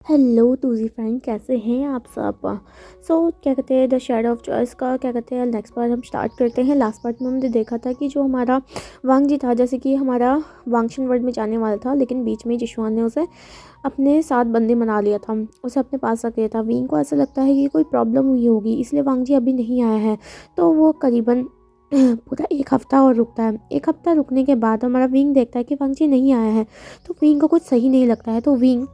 Hello two G friend, कैसे हैं आप सब। क्या कहते हैं द शेडो ऑफ चॉइस का क्या कहते हैं नेक्स्ट पार्ट हम स्टार्ट करते हैं। लास्ट पार्ट में हमने देखा था कि जो हमारा वांग जी था, जैसे कि हमारा वांगशन वर्ल्ड में जाने वाला था, लेकिन बीच में जिशुआन ने उसे अपने साथ बंदी बना लिया था, उसे अपने पास रख लिया था। विंग को ऐसा लगता है कि कोई प्रॉब्लम हुई होगी, इसलिए वांग जी अभी नहीं आया है। तो वो करीबन पूरा एक हफ़्ता और रुकता है। एक हफ़्ता रुकने के बाद हमारा विंग देखता है कि वांग जी नहीं आया है, तो विंग को कुछ सही नहीं लगता है। तो विंग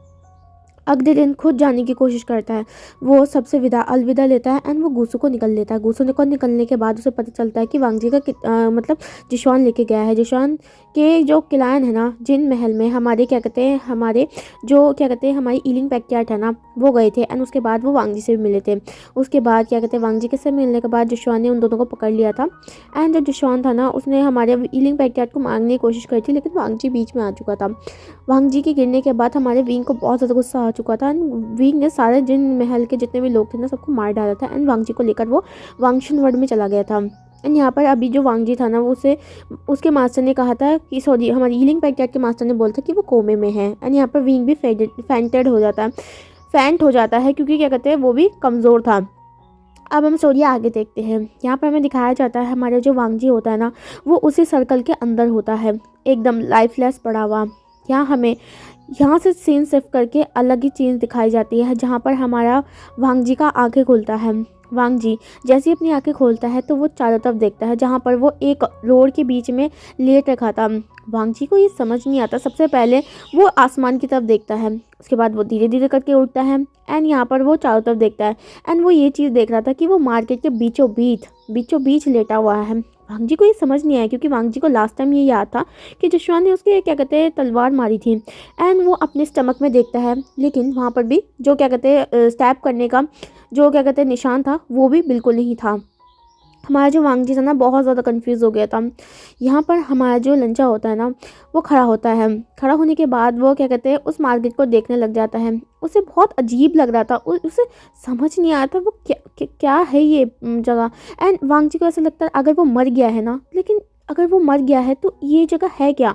अगले दिन खुद जाने की कोशिश करता है। वो सबसे अलविदा लेता है एंड वो गूसू को निकल लेता है। गूसू को निकलने के बाद उसे पता चलता है कि वांगजी का मतलब जिशवान लेके गया है। जिशवान के जो किलान है ना, जिन महल में हमारे क्या कहते हैं हमारी ईलिंग पैक्याट है ना, वो गए थे एंड उसके बाद वो वांगजी से भी मिले थे। उसके बाद क्या कहते हैं वांगजी के से मिलने के बाद जिशवान ने उन दोनों को पकड़ लिया था। एंड जो जिशवान था ना, उसने हमारे ईलिंग पैक्याट को मारने की कोशिश करी थी, लेकिन वांगजी बीच में आ चुका था। वांगजी के गिरने के बाद हमारे विंग को बहुत ज़्यादा गुस्सा आ चुका था एंड विंग ने सारे जिन महल के जितने भी लोग थे ना, सबको मार डाला था एंड वांगजी को लेकर वो वांगशन वर्ल्ड में चला गया था। एंड यहाँ पर अभी जो वांगजी था ना, वो उसे उसके मास्टर ने कहा था कि सॉरी, हमारी हीलिंग पैक्याट के मास्टर ने बोला था कि वो कोमे में है। एंड यहाँ पर विंग भी फेंटेड हो जाता है, फैंट हो जाता है, क्योंकि क्या कहते हैं वो भी कमज़ोर था। अब हम स्टोरी आगे देखते हैं। यहाँ पर हमें दिखाया जाता है हमारा जो वांगजी होता है ना, वो उसी सर्कल के अंदर होता है, एकदम लाइफलेस पड़ा हुआ। यहाँ से सीन शिफ्ट करके अलग ही चीज़ दिखाई जाती है, जहाँ पर हमारा वांगजी का आंखें खुलता है। वांगजी जैसे ही अपनी आंखें खोलता है तो वो चारों तरफ देखता है, जहाँ पर वो एक रोड के बीच में लेट रखा था। वांगजी को ये समझ नहीं आता। सबसे पहले वो आसमान की तरफ देखता है, उसके बाद वो धीरे धीरे करके उठता है एंड यहाँ पर वो चारों तरफ देखता है। एंड वो ये चीज़ देख रहा था कि वो मार्केट के बीचों बीच लेटा हुआ है। वांगजी को ये समझ नहीं आया, क्योंकि वांगजी को लास्ट टाइम ये याद था कि जिशवान ने उसके क्या कहते हैं तलवार मारी थी। एंड वो अपने स्टमक में देखता है, लेकिन वहाँ पर भी जो क्या कहते हैं स्टैब करने का जो क्या कहते हैं निशान था, वो भी बिल्कुल नहीं था। हमारा जो वांगजी था ना, बहुत ज़्यादा कंफ्यूज हो गया था। यहाँ पर हमारा जो लंचा होता है ना, वो खड़ा होता है। खड़ा होने के बाद वो क्या कहते हैं उस मार्केट को देखने लग जाता है। उसे बहुत अजीब लग रहा था, उसे समझ नहीं आया था वो क्या है ये जगह। एंड वांगजी को ऐसा लगता है अगर वो मर गया है ना, लेकिन अगर वो मर गया है तो ये जगह है क्या,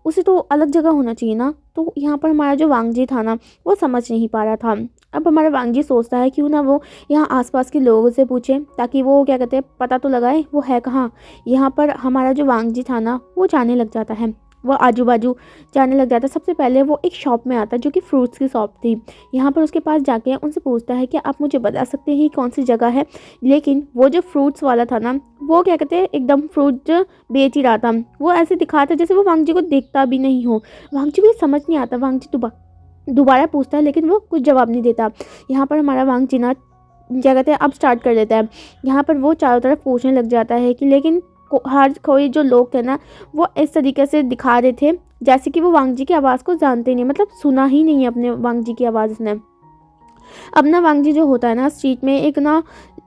उसे तो अलग जगह होना चाहिए ना। तो यहाँ पर हमारा जो वांगजी था ना, वो समझ नहीं पा रहा था। अब हमारा वांगजी सोचता है क्यों ना वो यहाँ आसपास के लोगों से पूछे, ताकि वो क्या कहते हैं पता तो लगाए वो है कहाँ। यहाँ पर हमारा जो वांगजी था ना, वो जाने लग जाता है, वो आजू बाजू जाने लग जाता है। सबसे पहले वो एक शॉप में आता है, जो कि फ्रूट्स की शॉप थी। यहाँ पर उसके पास जाके उनसे पूछता है कि आप मुझे बता सकते हैं कौन सी जगह है। लेकिन वो जो फ्रूट्स वाला था ना, वो क्या कहते हैं एकदम फ्रूट बेच ही रहा था। वो ऐसे दिखा था जैसे वो वांगजी को देखता भी नहीं हो। वांगजी को ये समझ नहीं आता। वांगजी दोबारा पूछता है, लेकिन वो कुछ जवाब नहीं देता। यहाँ पर हमारा वांगजी ना क्या कहते हैं अब स्टार्ट कर देता है। यहाँ पर वो चारों तरफ पूछने लग जाता है कि लेकिन हर कोई जो लोग थे ना, वो इस तरीके से दिखा रहे थे जैसे कि वो वांगजी की आवाज़ को जानते नहीं, मतलब सुना ही नहीं है अपने वांगजी की आवाज़ उसने। अब ना वांगजी जो होता है ना, स्ट्रीट में एक ना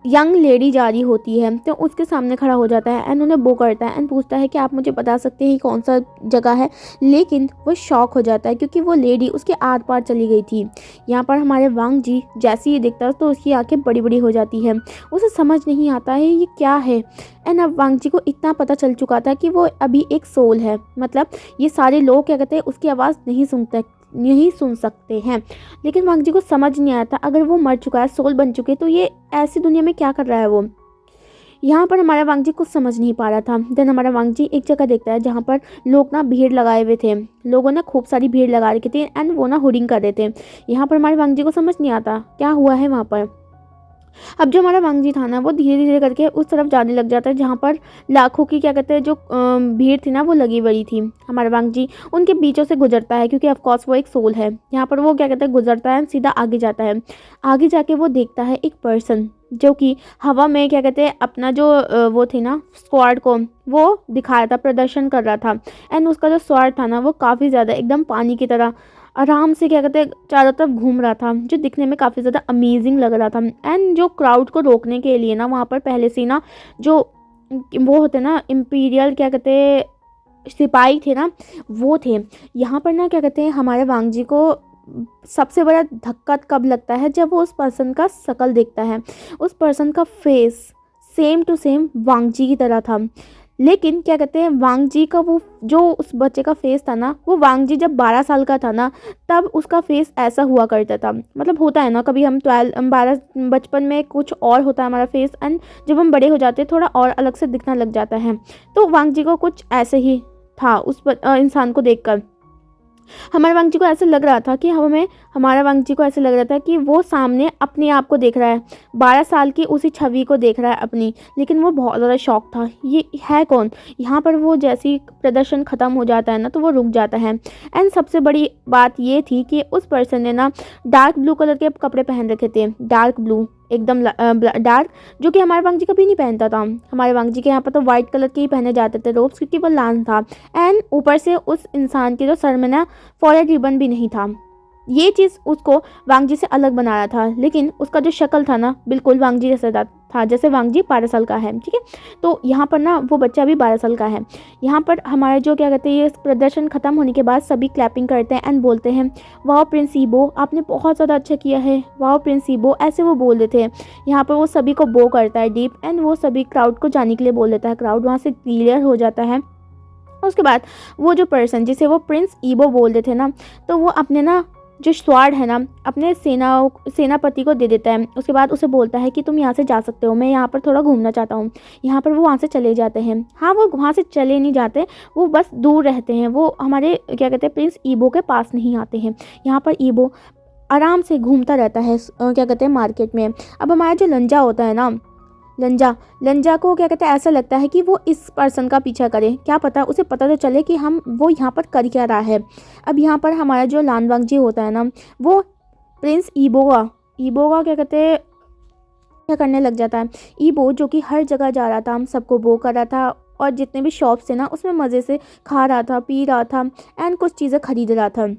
यंग लेडी जा रही होती है, तो उसके सामने खड़ा हो जाता है एंड उन्हें बो करता है एंड पूछता है कि आप मुझे बता सकते हैं कौन सा जगह है। लेकिन वो शॉक हो जाता है, क्योंकि वो लेडी उसके आर पार चली गई थी। यहाँ पर हमारे वांगजी जैसे ही देखता है तो उसकी आंखें बड़ी बड़ी हो जाती है। उसे समझ नहीं आता है ये क्या है। एंड अब वांगजी को इतना पता चल चुका था कि वो अभी एक सोल है, मतलब ये सारे लोग क्या कहते हैं उसकी आवाज़ नहीं सुन सकते हैं। लेकिन वांगजी को समझ नहीं आया था अगर वो मर चुका है, सोल बन चुके, तो ये ऐसी दुनिया में क्या कर रहा है वो। यहाँ पर हमारा वांगजी कुछ समझ नहीं पा रहा था। देन हमारा वांगजी एक जगह देखता है जहाँ पर लोग ना भीड़ लगाए हुए थे। लोगों ने खूब सारी भीड़ लगा रखी थी एंड वो ना हुडिंग कर रहे थे। यहाँ पर हमारे वांगजी को समझ नहीं आता क्या हुआ है वहाँ पर। अब जो हमारा वांगजी था ना, वो धीरे धीरे करके उस तरफ जाने लग जाता है जहाँ पर लाखों की क्या कहते हैं जो भीड़ थी ना, वो लगी बड़ी थी। हमारा वांगजी उनके बीचों से गुजरता है, क्योंकि ऑफकोर्स वो एक सोल है। यहाँ पर वो क्या कहते हैं गुजरता है, सीधा आगे जाता है। आगे जाके वो देखता है एक पर्सन जो कि हवा में क्या कहते हैं अपना जो वो थी ना स्वॉर्ड को वो दिखा रहा था, प्रदर्शन कर रहा था। एंड उसका जो स्वॉर्ड था ना, वो काफ़ी ज़्यादा एकदम पानी की तरह आराम से क्या कहते हैं चारों तरफ घूम रहा था, जो दिखने में काफ़ी ज़्यादा अमेजिंग लग रहा था। एंड जो क्राउड को रोकने के लिए ना, वहाँ पर पहले से ना जो वो होते ना इम्पीरियल क्या कहते हैं सिपाही थे ना, वो थे। यहाँ पर ना क्या कहते हैं हमारे वांगजी को सबसे बड़ा धक्का कब लगता है, जब वो उस पर्सन का शकल देखता है। उस पर्सन का फेस सेम टू सेम वांगजी की तरह था, लेकिन क्या कहते हैं, वांग जी का वो जो उस बच्चे का फेस था ना, वो वांग जी जब 12 साल का था ना, तब उसका फेस ऐसा हुआ करता था। मतलब होता है ना, कभी हम 12 बचपन में कुछ और होता है हमारा फेस, एंड जब हम बड़े हो जाते हैं थोड़ा और अलग से दिखना लग जाता है। तो वांग जी को कुछ ऐसे ही था उस इंसान को देखकर। हमारे वांग जी को ऐसे लग रहा था कि हमें हमारा वांग जी को ऐसे लग रहा था कि वो सामने अपने आप को देख रहा है, 12 साल की उसी छवि को देख रहा है अपनी। लेकिन वो बहुत ज़्यादा शॉक था, ये है कौन। यहाँ पर वो जैसे ही प्रदर्शन ख़त्म हो जाता है ना, तो वो रुक जाता है। एंड सबसे बड़ी बात ये थी कि उस पर्सन ने ना डार्क ब्लू कलर के कपड़े पहन रखे थे, डार्क ब्लू एकदम डार्क, जो कि हमारे वांग जी कभी नहीं पहनता था। हमारे वांग जी के यहाँ पर तो वाइट कलर के ही पहने जाते थे रोब्स, क्योंकि वो लाल था। एंड ऊपर से उस इंसान के जो सर में ना फॉरहेड रिबन भी नहीं था। ये चीज़ उसको वांग जी से अलग बना रहा था, लेकिन उसका जो शक्ल था ना, बिल्कुल वांग जी जैसा था जैसे वांग जी 12 साल का है। ठीक है, तो यहाँ पर ना वो बच्चा भी 12 साल का है। यहाँ पर हमारे जो क्या कहते हैं, ये प्रदर्शन खत्म होने के बाद सभी क्लैपिंग करते हैं एंड बोलते हैं, वाह प्रिंस ईबो, आपने बहुत ज़्यादा अच्छा किया है, वाह प्रिंस ईबो, ऐसे वो बोल रहे थे। यहाँ पर वो सभी को बो करता है डीप, एंड वो सभी क्राउड को जाने के लिए बोल देता है। क्राउड वहाँ से क्लियर हो जाता है। उसके बाद वो जो पर्सन जिसे वो प्रिंस ईबो बोल रहे थे ना, तो वो अपने ना जो स्वार्ड है ना, अपने सेनापति को दे देता है। उसके बाद उसे बोलता है कि तुम यहाँ से जा सकते हो, मैं यहाँ पर थोड़ा घूमना चाहता हूँ। यहाँ पर वो वहाँ से चले जाते हैं। हाँ, वो वहाँ से चले नहीं जाते, वो बस दूर रहते हैं, वो हमारे क्या कहते हैं प्रिंस ईबो के पास नहीं आते हैं। यहाँ पर ईबो आराम से घूमता रहता है क्या कहते हैं मार्केट में। अब हमारा जो लंजा होता है ना, लंजा को क्या कहते हैं, ऐसा लगता है कि वो इस पर्सन का पीछा करे, क्या पता उसे पता तो चले कि हम वो यहाँ पर कर क्या रहा है। अब यहाँ पर हमारा जो लानवांग जी होता है ना, वो प्रिंस ईबो का क्या कहते हैं क्या करने लग जाता है। ईबो जो कि हर जगह जा रहा था, हम सबको बो कर रहा था, और जितने भी शॉप्स थे ना उसमें मज़े से खा रहा था, पी रहा था, एंड कुछ चीज़ें खरीद रहा था।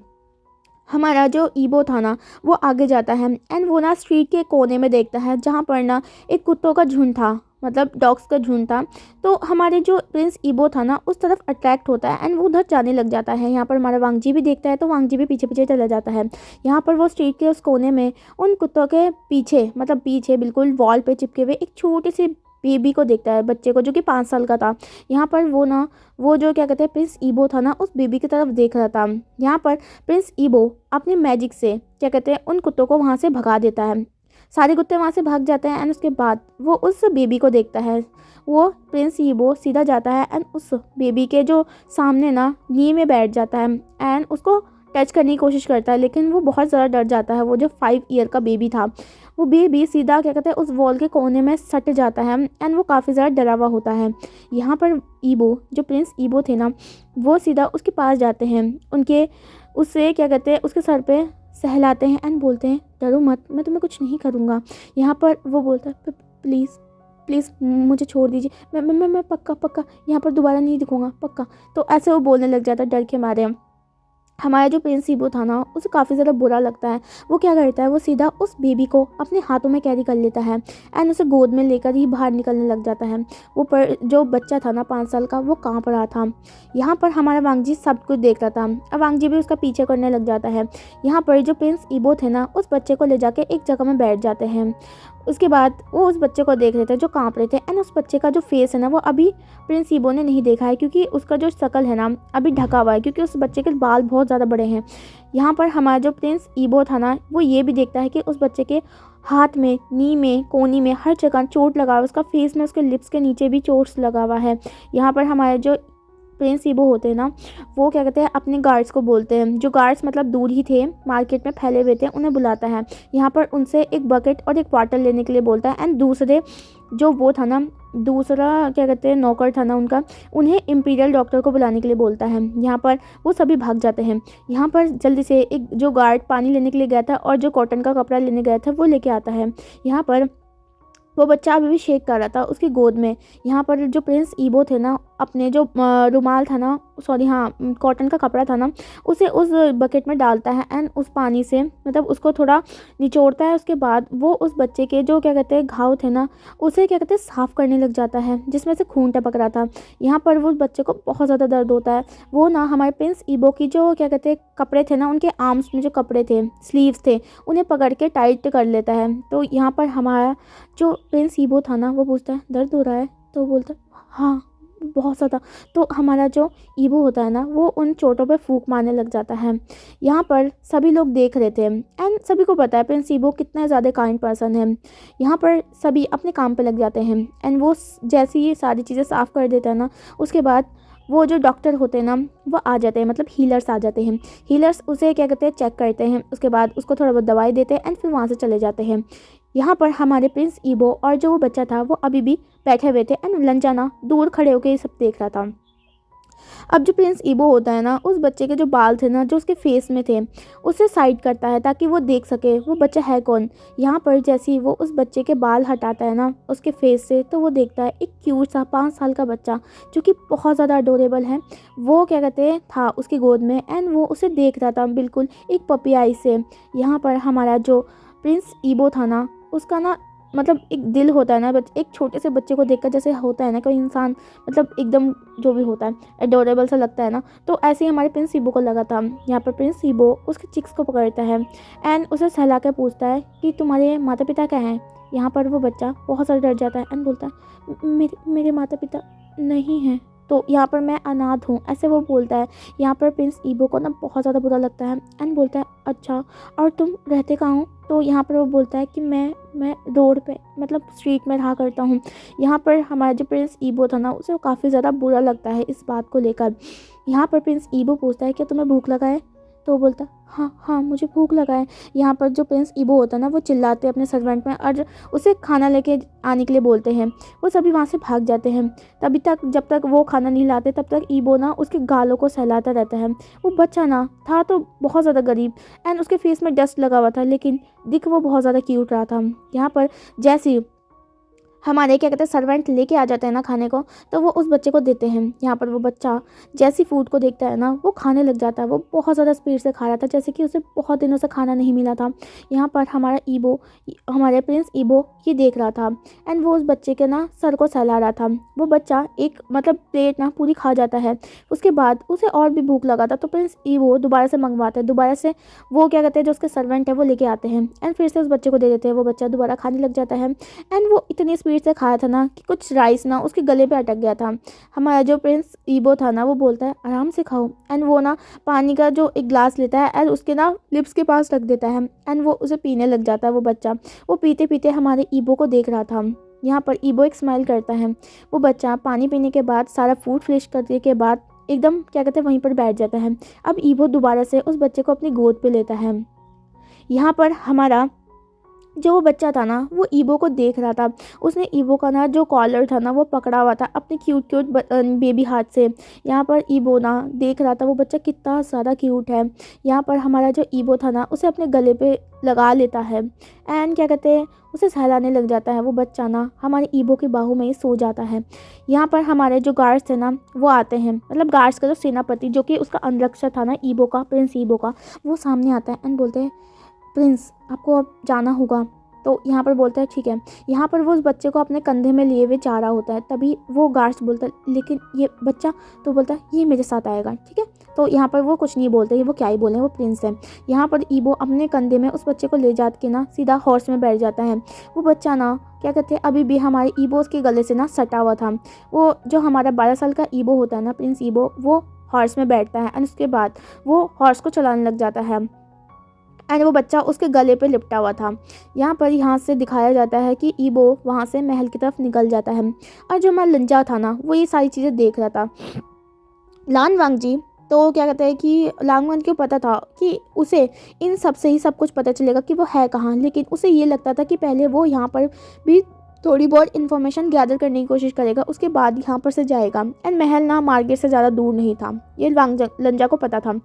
हमारा जो ईबो था ना, वो आगे जाता है एंड वो ना स्ट्रीट के कोने में देखता है जहाँ पर ना एक कुत्तों का झुंड था, मतलब डॉग्स का झुंड था। तो हमारे जो प्रिंस ईबो था ना, उस तरफ अट्रैक्ट होता है एंड वो उधर जाने लग जाता है। यहाँ पर हमारा वांग जी भी देखता है, तो वांग जी भी पीछे पीछे चला जाता है। यहाँ पर वो स्ट्रीट के उस कोने में उन कुत्तों के पीछे, मतलब पीछे बिल्कुल वॉल पे चिपके हुए एक छोटी सी बेबी को देखता है, बच्चे को, जो कि 5 साल का था। यहाँ पर वो जो क्या कहते हैं प्रिंस ईबो था ना, उस बेबी की तरफ देख रहा था। यहाँ पर प्रिंस ईबो अपने मैजिक से क्या कहते हैं उन कुत्तों को वहाँ से भगा देता है। सारे कुत्ते वहाँ से भाग जाते हैं एंड उसके बाद वो उस बेबी को देखता है। वो प्रिंस ईबो सीधा जाता है एंड उस बेबी के जो सामने ना नी में बैठ जाता है एंड उसको टच करने की कोशिश करता है, लेकिन वो बहुत ज़्यादा डर जाता है। वो जो 5 ईयर का बेबी था, वो बेबी सीधा क्या कहते हैं उस वॉल के कोने में सट जाता है एंड वो काफ़ी ज़्यादा डरा हुआ होता है। यहाँ पर ईबो, जो प्रिंस ईबो थे ना, वो सीधा उसके पास जाते हैं, उससे क्या कहते हैं उसके सर पे सहलाते हैं एंड बोलते हैं, डरो मत, मैं तुम्हें कुछ नहीं करूँगा। यहाँ पर वो बोलता है, प्लीज़ प्लीज़ मुझे छोड़ दीजिए, मैं पक्का यहाँ पर दोबारा नहीं दिखूँगा, पक्का। तो ऐसे वो बोलने लग जाता है डर के मारे। हमारा जो प्रिंस ईबो था ना, उसे काफ़ी ज़्यादा बुरा लगता है। वो क्या करता है, वो सीधा उस बेबी को अपने हाथों में कैरी कर लेता है एंड उसे गोद में लेकर ही बाहर निकलने लग जाता है। जो बच्चा था ना 5 साल का, वो काँप रहा था। यहाँ पर हमारा वांग जी सब कुछ देख रहा था, अब वांग जी भी उसका पीछे करने लग जाता है। यहाँ पर जो प्रिंस ईबो थे ना, उस बच्चे को ले जाके एक जगह में बैठ जाते हैं। उसके बाद वो उस बच्चे को देख रहे थे जो काँप रहे थे, एंड उस बच्चे का जो फेस है ना, वो अभी प्रिंस ईबो ने नहीं देखा है, क्योंकि उसका जो शक्ल है ना अभी ढका हुआ है, क्योंकि उस बच्चे के बाल बहुत ज़्यादा बड़े हैं। यहाँ पर हमारा जो प्रिंस ईबो था ना, वो ये भी देखता है कि उस बच्चे के हाथ में, नी में, कोनी में, हर जगह चोट लगा हुआ है, उसका फेस में, उसके लिप्स के नीचे भी चोट्स लगा हुआ है। यहाँ पर हमारे जो प्रिंस ईबो होते हैं ना, वो क्या कहते हैं अपने गार्ड्स को बोलते हैं, जो गार्ड्स मतलब दूर ही थे, मार्केट में फैले हुए थे, उन्हें बुलाता है। यहाँ पर उनसे एक बकेट और एक वाटर लेने के लिए बोलता है एंड दूसरा क्या कहते हैं नौकर था ना उनका, उन्हें इम्पीरियल डॉक्टर को बुलाने के लिए बोलता है। यहाँ पर वो सभी भाग जाते हैं। यहाँ पर जल्दी से एक जो गार्ड पानी लेने के लिए गया था और जो कॉटन का कपड़ा लेने गया था, वो लेके आता है। यहाँ पर वो बच्चा अभी भी शेक कर रहा था उसकी गोद में। यहाँ पर जो प्रिंस ईबो थे ना, अपने जो रुमाल था ना, सॉरी हाँ, कॉटन का कपड़ा था ना, उसे उस बकेट में डालता है एंड उस पानी से मतलब उसको थोड़ा निचोड़ता है। उसके बाद वो उस बच्चे के जो क्या कहते हैं घाव थे ना, उसे क्या कहते हैं साफ़ करने लग जाता है, जिसमें से खून टपक रहा था। यहाँ पर वो बच्चे को बहुत ज़्यादा दर्द होता है। वो ना हमारे प्रिंस ईबो की जो क्या कहते हैं कपड़े थे ना, उनके आर्म्स में जो कपड़े थे, स्लीव्स थे, उन्हें पकड़ के टाइट कर लेता है। तो यहाँ पर हमारा जो प्रिंस ईबो था ना, वो पूछता है, दर्द हो रहा है? तो वो बोलता है, हाँ बहुत ज़्यादा। तो हमारा जो ईबो होता है ना वो उन चोटों पे फूंक मारने लग जाता है। यहाँ पर सभी लोग देख रहे थे एंड सभी को पता है प्रिंस ईबो कितना ज़्यादा काइंड पर्सन है। यहाँ पर सभी अपने काम पे लग जाते हैं एंड वो जैसे ही ये सारी चीज़ें साफ़ कर देता है ना, उसके बाद वो जो डॉक्टर होते हैं ना वो आ जाते हैं, मतलब हीलर्स आ जाते हैं। हीलर्स उसे क्या कहते हैं, चेक करते हैं, उसके बाद उसको थोड़ा बहुत दवाई देते हैं एंड फिर वहाँ से चले जाते हैं। यहाँ पर हमारे प्रिंस ईबो और जो वो बच्चा था वो अभी भी बैठे हुए थे एंड लंजाना दूर खड़े होकर ये सब देख रहा था। अब जो प्रिंस ईबो होता है ना, उस बच्चे के जो बाल थे ना जो उसके फेस में थे उसे साइड करता है ताकि वो देख सके वो बच्चा है कौन। यहाँ पर जैसे ही वो उस बच्चे के बाल हटाता है ना उसके फेस से, तो वो देखता है एक क्यूट सा 5 साल का बच्चा जो कि बहुत ज़्यादा अडोरेबल है। वो क्या कहते हैं था उसकी गोद में एंड वो उसे देख रहा था बिल्कुल एक पपी आई से। यहाँ पर हमारा जो प्रिंस ईबो था ना, उसका ना मतलब एक दिल होता है ना, एक छोटे से बच्चे को देखकर जैसे होता है ना कोई इंसान, मतलब एकदम जो भी होता है एडोरेबल सा लगता है ना, तो ऐसे ही हमारे प्रिंस ईबो को लगा था। यहाँ पर प्रिंस ईबो उसके चिक्स को पकड़ता है एंड उसे सहला के पूछता है कि तुम्हारे माता पिता क्या हैं। यहाँ पर वो बच्चा बहुत ज़्यादा डर जाता है एंड बोलता है मेरे माता पिता नहीं हैं, तो यहाँ पर मैं अनाथ हूँ, ऐसे वो बोलता है। यहाँ पर प्रिंस ईबो को ना बहुत ज़्यादा बुरा लगता है एंड बोलता है अच्छा और तुम रहते कहाँ हो। तो यहाँ पर वो बोलता है कि मैं रोड पे मतलब स्ट्रीट में रहा करता हूँ। यहाँ पर हमारा जो प्रिंस ईबो था ना उसे काफ़ी ज़्यादा बुरा लगता है इस बात को लेकर। यहाँ पर प्रिंस ईबो पूछता है कि तुम्हें भूख लगा है, तो वो बोलता है हाँ मुझे भूख लगा है। यहाँ पर जो प्रिंस ईबो होता है ना वो चिल्लाते हैं अपने सर्वेंट में और उसे खाना लेके आने के लिए बोलते हैं। वो सभी वहाँ से भाग जाते हैं। तभी तक जब तक वो खाना नहीं लाते तब तक ईबो ना उसके गालों को सहलाता रहता है। वो बच्चा ना था तो बहुत ज़्यादा गरीब एंड उसके फेस में डस्ट लगा हुआ था, लेकिन दिख वो बहुत ज़्यादा क्यूट रहा था। यहाँ पर जैसे हमारे क्या कहते हैं सर्वेंट लेके आ जाते हैं ना खाने को, तो वो उस बच्चे को देते हैं। यहाँ पर वो बच्चा जैसी फूड को देखता है ना वो खाने लग जाता है। वो बहुत ज़्यादा स्पीड से खा रहा था जैसे कि उसे बहुत दिनों से खाना नहीं मिला था। यहाँ पर हमारा ईबो, हमारे प्रिंस ईबो ये देख रहा था एंड वो उस बच्चे के ना सर को सहला रहा था। वो बच्चा एक मतलब प्लेट ना पूरी खा जाता है। उसके बाद उसे और भी भूख लगा था, तो प्रिंस ईबो दोबारा से मंगवाता है। दोबारा से वो क्या कहते हैं जो उसके सर्वेंट है वो लेके आते हैं एंड फिर से उस बच्चे को दे देते हैं। वो बच्चा दोबारा खाने लग जाता है एंड वो इतनी स्पीड से खाया था ना कि कुछ राइस ना उसके गले पे अटक गया था। हमारा जो प्रिंस ईबो था ना वो बोलता है आराम से खाओ एंड वो ना पानी का जो एक ग्लास लेता है एंड उसके ना लिप्स के पास रख देता है एंड वो उसे पीने लग जाता है। वो बच्चा वो पीते पीते हमारे ईबो को देख रहा था। यहाँ पर ईबो एक स्माइल करता है। वो बच्चा पानी पीने के बाद सारा फूड फिनिश करने के बाद एकदम क्या कहते हैं वहीं पर बैठ जाता है। अब ईबो दोबारा से उस बच्चे को अपनी गोद पे लेता है। यहाँ पर हमारा जो वो बच्चा था ना वो ईबो को देख रहा था। उसने ईबो का ना जो कॉलर था ना वो पकड़ा हुआ था अपने क्यूट क्यूट बेबी हाथ से। यहाँ पर ईबो ना देख रहा था वो बच्चा कितना ज़्यादा क्यूट है। यहाँ पर हमारा जो ईबो था ना उसे अपने गले पे लगा लेता है एंड क्या कहते हैं उसे सहलाने लग जाता है। वो बच्चा ना हमारे ईबो की बाहों में ही सो जाता है। यहाँ पर हमारे जो गार्ड्स थे ना वो आते हैं, मतलब गार्ड्स का जो सेनापति जो कि उसका अंगरक्षक था ना ईबो का, प्रिंस ईबो का, वो सामने आता है एंड बोलते हैं प्रिंस आपको अब जाना होगा। तो यहाँ पर बोलता है ठीक है। यहाँ पर वो उस बच्चे को अपने कंधे में लिए हुए जा रहा होता है। तभी वो गार्ड्स बोलता है लेकिन ये बच्चा, तो बोलता है ये मेरे साथ आएगा ठीक है। तो यहाँ पर वो कुछ नहीं बोलते, ये वो क्या ही बोले, वो प्रिंस है। यहाँ पर ईबो अपने कंधे में उस बच्चे को ले जा के ना सीधा हॉर्स में बैठ जाता है। वो बच्चा ना क्या कहते हैं अभी भी हमारे ईबो के गले से ना सटा हुआ था। वो जो हमारा 12 साल का ईबो होता है ना प्रिंस ईबो, वो हॉर्स में बैठता है एंड उसके बाद वो हॉर्स को चलाने लग जाता है एंड वो बच्चा उसके गले पे लिपटा हुआ था। यहाँ से दिखाया जाता है कि ईबो वहाँ से महल की तरफ निकल जाता है और जो हमारा लंजा था ना वो ये सारी चीज़ें देख रहा था। लान वांगजी तो क्या कहते हैं कि लांग वांग को पता था कि उसे इन सब से ही सब कुछ पता चलेगा कि वो है कहाँ, लेकिन उसे ये लगता था कि पहले वो यहाँ पर भी थोड़ी बहुत इन्फॉर्मेशन गैदर करने की कोशिश करेगा, उसके बाद यहाँ पर से जाएगा। एंड महल ना मार्केट से ज़्यादा दूर नहीं था, ये लंजा को पता था।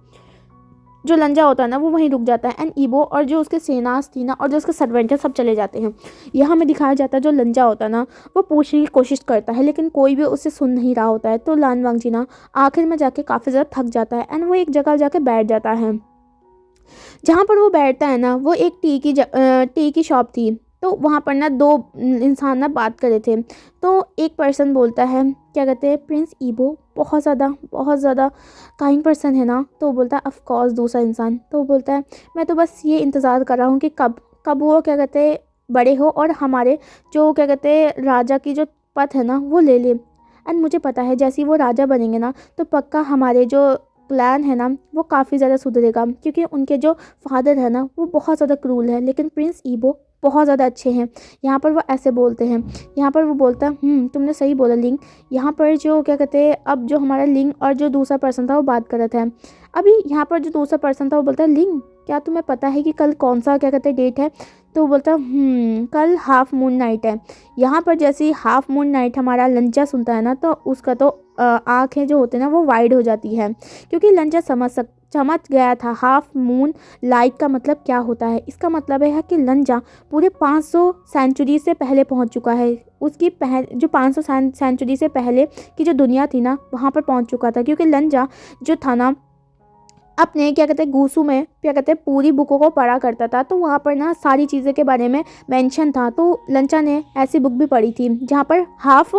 जो लंजा होता है ना वो वहीं रुक जाता है एंड ईबो और जो उसके सेनास थी ना और जो उसके सर्वेंट है सब चले जाते हैं। यहाँ हमें दिखाया जाता है जो लंजा होता है ना वो पूछने की कोशिश करता है लेकिन कोई भी उसे सुन नहीं रहा होता है। तो लान वांगजी ना आखिर में जाके काफ़ी ज़्यादा थक जाता है एंड वो एक जगह जाके बैठ जाता है। जहाँ पर वो बैठता है ना वो एक टी की शॉप थी। तो वहाँ पर ना दो इंसान ना बात कर रहे थे। तो एक पर्सन बोलता है क्या कहते हैं प्रिंस ईबो बहुत ज़्यादा काइंड पर्सन है ना। तो वो बोलता है ऑफ कोर्स। दूसरा इंसान तो बोलता है मैं तो बस ये इंतज़ार कर रहा हूँ कि कब वो क्या कहते हैं बड़े हो और हमारे जो क्या कहते हैं राजा की जो पद है ना वो ले ले। एंड मुझे पता है जैसे ही वो राजा बनेंगे ना तो पक्का हमारे जो प्लान है ना वो काफ़ी ज़्यादा सुधरेगा, क्योंकि उनके जो फादर है ना वो बहुत ज़्यादा क्रूल है, लेकिन प्रिंस ईबो बहुत ज़्यादा अच्छे हैं। यहाँ पर वो ऐसे बोलते हैं, यहाँ पर वो बोलता है तुमने सही बोला लिंग। यहाँ पर जो क्या कहते हैं, अब जो हमारा लिंग और जो दूसरा पर्सन था वो बात कर रहा था। अभी यहाँ पर जो दूसरा पर्सन था वो बोलता है लिंग क्या तुम्हें पता है कि कल कौन सा क्या कहते हैं डेट है? तो वो बोलता है कल हाफ मून नाइट है। यहाँ पर जैसे ही हाफ मून नाइट हमारा लंचा सुनता है ना तो उसका तो आँखें जो होते हैं ना वो वाइड हो जाती है, क्योंकि लंचा समझ गया था हाफ मून लाइट का मतलब क्या होता है। इसका मतलब है कि लंजा पूरे 500 सेंचुरी से पहले पहुंच चुका है। उसकी जो 500 सेंचुरी से पहले की जो दुनिया थी ना वहाँ पर पहुंच चुका था, क्योंकि लंजा जो था ना अपने क्या कहते हैं गूसू में क्या कहते हैं पूरी बुकों को पढ़ा करता था, तो वहाँ पर ना सारी चीज़ों के बारे में मेंशन था। तो लंचा ने ऐसी बुक भी पढ़ी थी जहाँ पर हाफ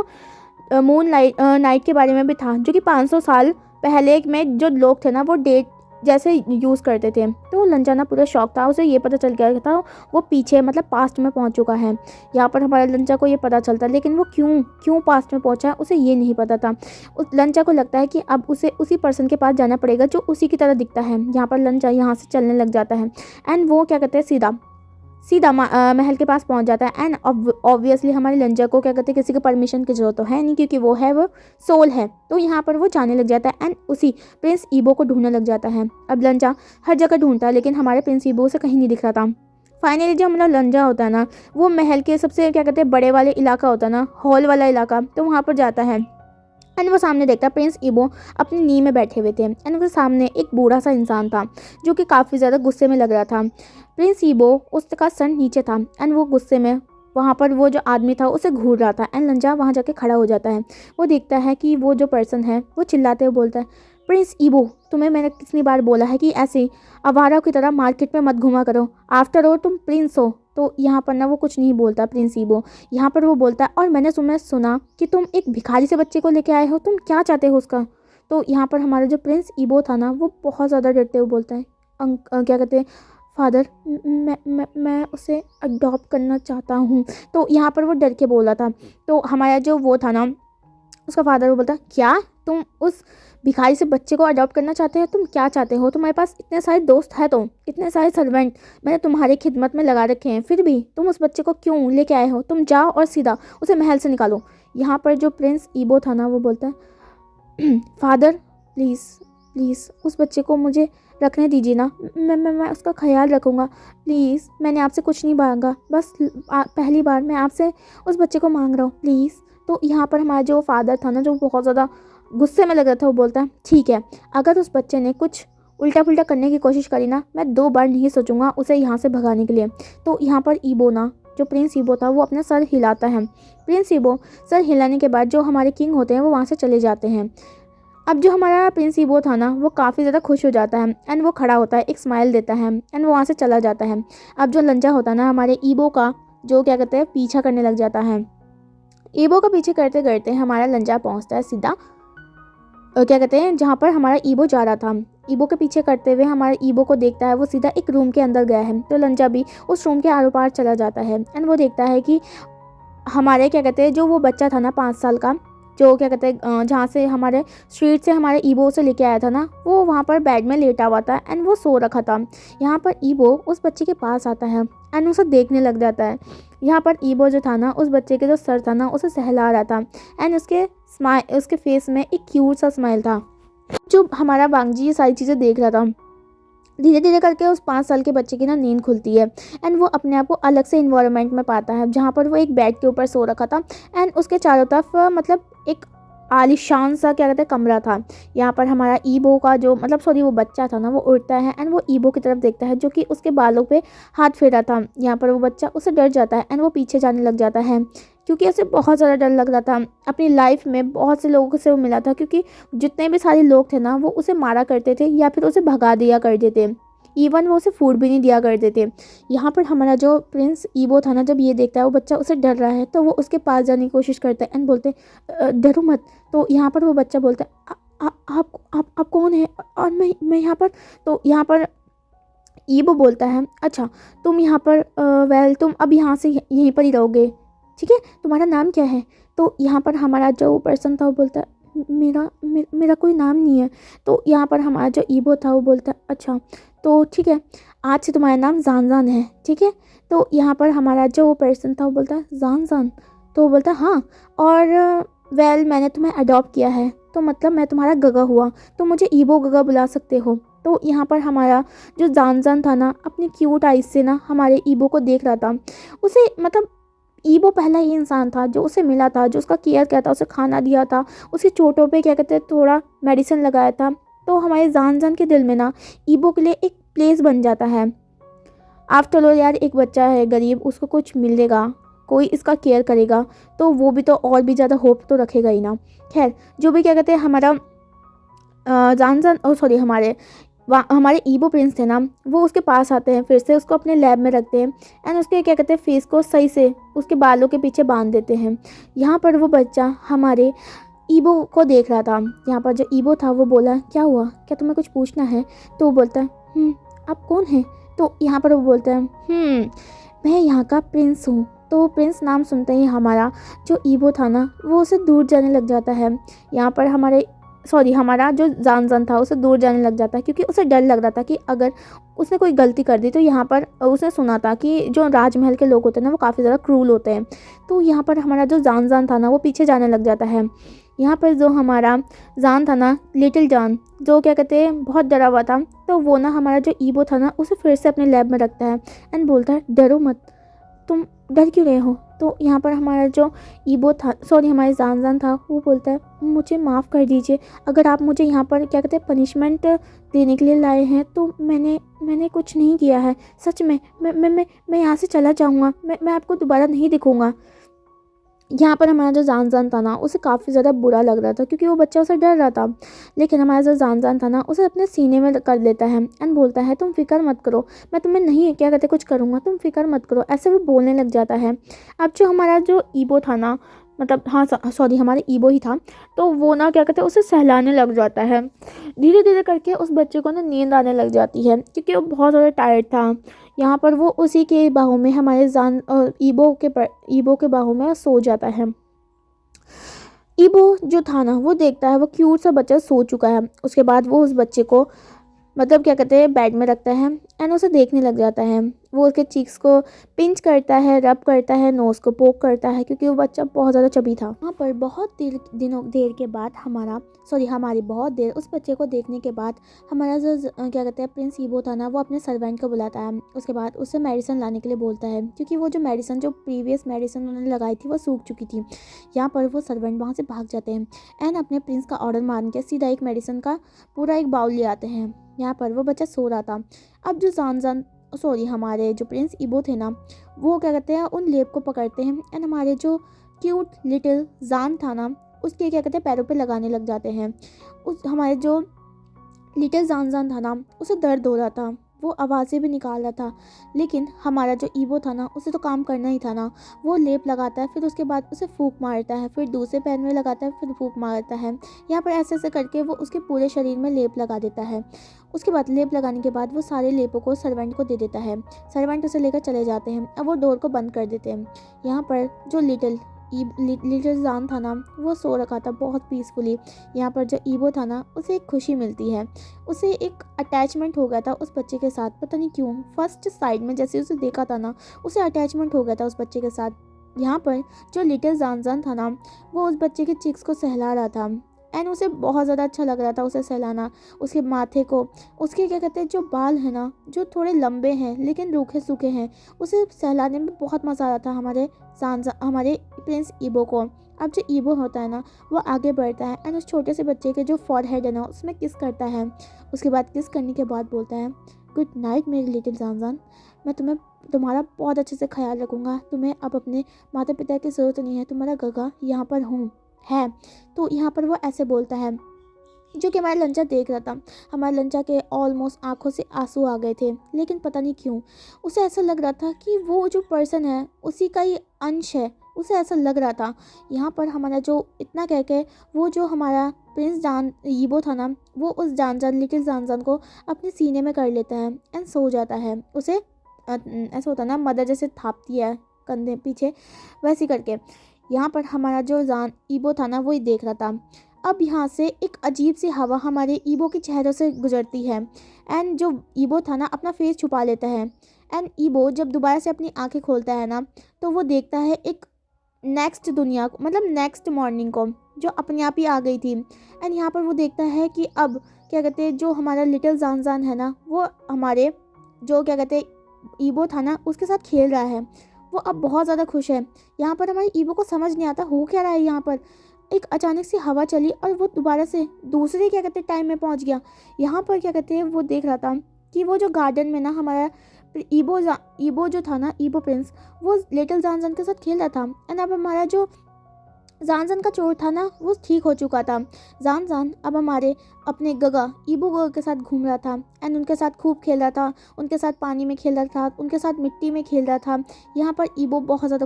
मून नाइट के बारे में भी था, जो कि 500 साल पहले में जो लोग थे ना वो डेट जैसे यूज़ करते थे। तो लंचा ना पूरा शौक था, उसे ये पता चल गया था वो पीछे मतलब पास्ट में पहुंच चुका है। यहाँ पर हमारे लंचा को ये पता चलता, लेकिन वो क्यों पास्ट में पहुंचा उसे ये नहीं पता था। उस लंचा को लगता है कि अब उसे उसी पर्सन के पास जाना पड़ेगा जो उसी की तरह दिखता है। यहाँ पर लंचा यहाँ से चलने लग जाता है एंड वो क्या कहते हैं सीधा महल के पास पहुंच जाता है। एंड ऑब्वियसली हमारे लंजा को क्या कहते हैं किसी की परमिशन की जरूरत तो है नहीं, क्योंकि वो सोल है। तो यहाँ पर वो जाने लग जाता है एंड उसी प्रिंस ईबो को ढूंढने लग जाता है। अब लंजा हर जगह ढूंढता है, लेकिन हमारे प्रिंस ईबो से कहीं नहीं दिख रहा था। फाइनली जो हमारा लंजा होता है ना वो महल के सबसे क्या कहते हैं बड़े वाले इलाका होता है ना, हॉल वाला इलाका, तो वहाँ पर जाता है एंड वो सामने देखता है प्रिंस ईबो अपनी नींव में बैठे हुए थे एंड उसके सामने एक बूढ़ा सा इंसान था जो कि काफ़ी ज़्यादा गुस्से में लग रहा था। प्रिंस ईबो उसका सर नीचे था एंड वो गुस्से में वहाँ पर वो जो आदमी था उसे घूर रहा था एंड लंजा वहाँ जाके खड़ा हो जाता है। वो देखता है कि वो जो पर्सन है वो चिल्लाते हुए बोलता है प्रिंस ईबो तुम्हें मैंने कितनी बार बोला है कि ऐसे आवारा की तरह मार्केट में मत घूमा करो, आफ्टर ऑल तुम प्रिंस हो। तो यहाँ पर ना वो कुछ नहीं बोलता प्रिंस ईबो। यहाँ पर वो बोलता है और मैंने सुना कि तुम एक भिखारी से बच्चे को लेके आए हो, तुम क्या चाहते हो उसका? तो यहाँ पर हमारा जो प्रिंस ईबो था ना वो बहुत ज़्यादा डरते हुए बोलता है क्या कहते हैं फादर मैं उसे अडॉप्ट करना चाहता हूँ। तो यहाँ पर वो डर के बोला था। तो हमारा जो वो था ना उसका फादर वो बोलता क्या तुम उस भिखारी से बच्चे को अडॉप्ट करना चाहते हो? तुम क्या चाहते हो? तुम्हारे पास इतने सारे दोस्त हैं, तो इतने सारे सर्वेंट मैंने तुम्हारी खिदमत में लगा रखे हैं, फिर भी तुम उस बच्चे को क्यों लेके आए हो? तुम जाओ और सीधा उसे महल से निकालो। यहाँ पर जो प्रिंस ईबो था ना वो बोलता है फादर प्लीज़ उस बच्चे को मुझे रखने दीजिए ना, मैं उसका ख्याल रखूँगा, प्लीज़ मैंने आपसे कुछ नहीं मांगा, बस पहली बार मैं आपसे उस बच्चे को मांग रहा हूँ प्लीज़। तो यहाँ पर हमारा जो फादर था ना जो बहुत ज़्यादा गुस्से में लग रहा था वो बोलता है ठीक है, अगर उस बच्चे ने कुछ उल्टा पुल्टा करने की कोशिश करी ना मैं 2 बार नहीं सोचूंगा उसे यहाँ से भगाने के लिए। तो यहाँ पर ईबो ना जो प्रिंस ईबो था वो अपना सर हिलाता है। प्रिंस ईबो सर हिलाने के बाद जो हमारे किंग होते हैं वो वहाँ से चले जाते हैं। अब जो हमारा प्रिंस ईबो था ना वो काफ़ी ज़्यादा खुश हो जाता है एंड वो खड़ा होता है, एक स्माइल देता है एंड वो वहाँ से चला जाता है। अब जो लंजा होता है ना हमारे ईबो का जो क्या कहते हैं पीछा करने लग जाता है। ईबो का पीछे करते करते हमारा लंजा पहुँचता है सीधा क्या कहते हैं जहाँ पर हमारा ईबो जा रहा था। ईबो के पीछे करते हुए हमारे ईबो को देखता है वो सीधा एक रूम के अंदर गया है। तो लंजा भी उस रूम के आरों पार चला जाता है एंड वो देखता है कि हमारे क्या कहते हैं जो वो बच्चा था ना 5 साल का जो क्या कहते हैं जहाँ से हमारे स्ट्रीट से हमारे ईबो से लेके आया था ना वो वहाँ पर बेड में लेटा हुआ था एंड वो सो रखा था। यहाँ पर ईबो उस बच्चे के पास आता है एंड उसे देखने लग जाता है। यहाँ पर ईबो जो था ना उस बच्चे के जो सर था ना उसे सहला रहा था एंड उसके फेस में एक क्यूट सा स्माइल था। जो हमारा वांगजी ये सारी चीज़ें देख रहा था, धीरे धीरे करके उस 5 साल के बच्चे की ना नींद खुलती है एंड वो अपने आप को अलग से इन्वायरमेंट में पाता है जहाँ पर वो एक बेड के ऊपर सो रखा था एंड उसके चारों तरफ मतलब एक आलीशान सा क्या कहते हैं कमरा था। यहाँ पर हमारा ईबो का जो वो बच्चा था ना वो उठता है एंड वो ईबो की तरफ देखता है जो कि उसके बालों पे हाथ फेरा था। यहाँ पर वो बच्चा उसे डर जाता है एंड वो पीछे जाने लग जाता है क्योंकि उसे बहुत ज़्यादा डर लग रहा था। अपनी लाइफ में बहुत से लोगों से वो मिला था क्योंकि जितने भी सारे लोग थे ना वो उसे मारा करते थे या फिर उसे भगा दिया करते थे, इवन वो उसे फूड भी नहीं दिया करते थे। यहाँ पर हमारा जो प्रिंस ईबो था ना जब ये देखता है वो बच्चा उसे डर रहा है तो वो उसके पास जाने की कोशिश करता है एंड बोलते डरो मत। तो यहाँ पर वो बच्चा बोलता है आप कौन है और मैं यहाँ पर। तो यहाँ पर ईबो बोलता है अच्छा तुम यहाँ पर तुम अब यहाँ से यहीं पर ही रहोगे, ठीक है, तुम्हारा नाम क्या है? तो यहाँ पर हमारा जो पर्सन था वो बोलता है मेरा कोई नाम नहीं है। तो यहाँ पर हमारा जो ईबो था वो बोलता है अच्छा तो ठीक है, आज से तुम्हारा नाम जान जान है, ठीक है। तो यहाँ पर हमारा जो वो पर्सन था वो बोलता है जान जान। तो वो बोलता है हाँ, और वेल मैंने तुम्हें अडॉप्ट किया है, तो मतलब मैं तुम्हारा गगा हुआ, तो मुझे ईबो गगा बुला सकते हो। तो यहाँ पर हमारा जो जान जान था ना, अपनी क्यूट आइज से ना हमारे ईबो को देख रहा था। उसे मतलब ईबो पहला ही इंसान था जो उसे मिला था, जो उसका केयर किया था, उसे खाना दिया था, उसकी चोटों पे क्या कहते हैं थोड़ा मेडिसिन लगाया था। तो हमारे जान जान के दिल में ना ईबो के लिए एक प्लेस बन जाता है। आफ्टर ऑल यार, एक बच्चा है गरीब, उसको कुछ मिलेगा, कोई इसका केयर करेगा, तो वो भी तो और भी ज़्यादा होप तो रखेगा ही ना। खैर, जो भी क्या कहते हैं हमारा जान जान ओ सॉरी हमारे ईबो प्रिंस थे ना, वो उसके पास आते हैं, फिर से उसको अपने लैब में रखते हैं एंड उसके क्या कहते हैं फेस को सही से उसके बालों के पीछे बांध देते हैं। यहाँ पर वो बच्चा हमारे ईबो को देख रहा था। यहाँ पर जो ईबो था वो बोला क्या हुआ, क्या तुम्हें कुछ पूछना है? तो वो बोलता है आप कौन हैं? तो यहाँ पर वो बोलता है मैं यहाँ का प्रिंस हूँ। तो प्रिंस नाम सुनते ही हमारा जो ईबो था ना वो उसे दूर जाने लग जाता है। यहाँ पर हमारा जो जान जान था उसे दूर जाने लग जाता है, क्योंकि उसे डर लग रहा था कि अगर उसने कोई गलती कर दी तो यहाँ पर उसने सुना था कि जो राजमहल के लोग होते हैं ना वो काफ़ी ज़्यादा क्रूल होते हैं। तो यहाँ पर हमारा जो जान जान था ना वो पीछे जाने लग जाता है। यहाँ पर जो हमारा जान था ना, लिटिल जान, जो क्या कहते हैं बहुत डरा हुआ था, तो वो ना हमारा जो ईबो था ना उसे फिर से अपने लैब में रखता है एंड बोलता है डरो मत, तुम डर क्यों रहे हो? तो यहाँ पर हमारा जो ईबो था हमारे जान जान था वो बोलता है मुझे माफ़ कर दीजिए, अगर आप मुझे यहाँ पर क्या कहते हैं पनिशमेंट देने के लिए लाए हैं तो मैंने कुछ नहीं किया है, सच में मैं यहाँ से चला जाऊँगा, मैं आपको दोबारा नहीं दिखूँगा। यहाँ पर हमारा जो जान जान था ना उसे काफ़ी ज़्यादा बुरा लग रहा था, क्योंकि वो बच्चा उसे डर रहा था। लेकिन हमारा जो जान जान था ना उसे अपने सीने में कर लेता है एंड बोलता है तुम फिक्र मत करो, मैं तुम्हें नहीं क्या कहते कुछ करूँगा, तुम फिक्र मत करो, ऐसे वो बोलने लग जाता है। अब जो हमारा जो ईबो था ना, मतलब हाँ सॉरी हमारे ईबो ही था, तो वो ना क्या कहते हैं उसे सहलाने लग जाता है। धीरे धीरे करके उस बच्चे को ना नींद आने लग जाती है, क्योंकि वो बहुत ज़्यादा टायर्ड था। यहाँ पर वो उसी के बाहों में हमारे ईबो के बाहों में सो जाता है। ईबो जो था ना वो देखता है वो क्यूट सा बच्चा सो चुका है। उसके बाद वो उस बच्चे को मतलब क्या कहते हैं बेड में रखता है एंड उसे देखने लग जाता है। वो उसके चीक्स को पिंच करता है, रब करता है, नोज़ को पोक करता है, क्योंकि वो बच्चा बहुत ज़्यादा चबी था। वहाँ पर बहुत देर के बाद हमारी बहुत देर उस बच्चे को देखने के बाद हमारा जो क्या कहते हैं प्रिंस ईबो था ना वो अपने सर्वेंट को बुलाता है। उसके बाद उससे मेडिसिन लाने के लिए बोलता है, क्योंकि वो जो प्रीवियस मेडिसिन उन्होंने लगाई थी वो सूख चुकी थी। यहाँ पर वो सर्वेंट वहाँ से भाग जाते हैं एंड अपने प्रिंस का ऑर्डर मान के सीधा एक मेडिसिन का पूरा एक बाउल ले आते हैं। यहाँ पर वो बच्चा सो रहा था। अब जो हमारे जो प्रिंस ईबो थे ना वो क्या कहते हैं उन लेप को पकड़ते हैं एंड हमारे जो क्यूट लिटिल जान था ना उसके क्या कहते हैं पैरों पे लगाने लग जाते हैं। उस हमारे जो लिटिल जान था ना उसे दर्द हो रहा था, वो आवाज़ें भी निकाल रहा था, लेकिन हमारा जो ईबो था ना उसे तो काम करना ही था ना। वो लेप लगाता है, फिर उसके बाद उसे फूंक मारता है, फिर दूसरे पैर में लगाता है, फिर फूंक मारता है। यहाँ पर ऐसे ऐसे करके वो उसके पूरे शरीर में लेप लगा देता है। उसके बाद लेप लगाने के बाद वो सारे लेपों को सर्वेंट को दे देता है। सर्वेंट उसे लेकर चले जाते हैं। अब वो डोर को बंद कर देते हैं। यहाँ पर जो लिटिल जान था ना वो सो रखा था बहुत पीसफुली। यहाँ पर जो ईबो था ना उसे एक खुशी मिलती है, उसे एक अटैचमेंट हो गया था उस बच्चे के साथ, पता नहीं क्यों। फर्स्ट साइड में जैसे उसे देखा था ना उसे अटैचमेंट हो गया था उस बच्चे के साथ। यहाँ पर जो लिटिल जान था ना वो उस बच्चे के चिक्स को सहला रहा था एंड उसे बहुत ज़्यादा अच्छा लग रहा था उसे सहलाना। उसके माथे को उसके क्या कहते हैं जो बाल है ना जो थोड़े लंबे हैं लेकिन रूखे सूखे हैं, उसे सहलाने में बहुत मज़ा आ रहा था हमारे प्रिंस ईबो को। अब जो ईबो होता है ना वो आगे बढ़ता है एंड उस छोटे से बच्चे के जो फॉरहेड है ना उसमें किस करता है। उसके बाद किस करने के बाद बोलता है गुड नाइट मेरी लिटिल जान, मैं तुम्हारा बहुत अच्छे से ख्याल रखूँगा, तुम्हें अब अपने माता पिता की ज़रूरत नहीं है, तुम्हारा गगा यहाँ पर है। तो यहाँ पर वो ऐसे बोलता है, जो कि हमारा लंचा देख रहा था। हमारे लंचा के ऑलमोस्ट आंखों से आंसू आ गए थे, लेकिन पता नहीं क्यों उसे ऐसा लग रहा था कि वो जो पर्सन है उसी का ही अंश है, उसे ऐसा लग रहा था। यहाँ पर हमारा जो इतना कह के वो जो हमारा प्रिंस ईबो था ना वो उस लिटिल जान को अपने सीने में कर लेता है एंड सो जाता है। उसे ऐसा होता ना मदर जैसे थापती है कंधे पीछे, वैसे करके। यहाँ पर हमारा जो जान ईबो था ना वो ही देख रहा था। अब यहाँ से एक अजीब सी हवा हमारे ईबो के चेहरे से गुजरती है एंड जो ईबो था ना अपना फेस छुपा लेता है। एंड ईबो जब दोबारा से अपनी आंखें खोलता है ना तो वो देखता है एक नेक्स्ट दुनिया को, मतलब नेक्स्ट मॉर्निंग को, जो अपने आप ही आ गई थी। एंड यहाँ पर वो देखता है कि अब क्या कहते हैं जो हमारा लिटिल जान जान है ना वो हमारे जो क्या कहते हैं ईबो था ना उसके साथ खेल रहा है। वो अब बहुत ज़्यादा खुश है। यहाँ पर हमारे ईबो को समझ नहीं आता हो क्या रहा है। यहाँ पर एक अचानक से हवा चली और वो दोबारा से दूसरे क्या कहते हैं टाइम में पहुँच गया। यहाँ पर क्या कहते हैं वो देख रहा था कि वो जो गार्डन में ना हमारा ईबो जो था ना, ईबो प्रिंस, वो लिटिल जानजन के साथ खेल रहा था। एंड अब हमारा जो जानजन का चोट था ना वो ठीक हो चुका था। जानजन अब हमारे अपने ईबो गगा के साथ घूम रहा था एंड उनके साथ खूब खेल रहा था, उनके साथ पानी में खेल रहा था, उनके साथ मिट्टी में खेल रहा था। यहाँ पर ईबो बहुत ज़्यादा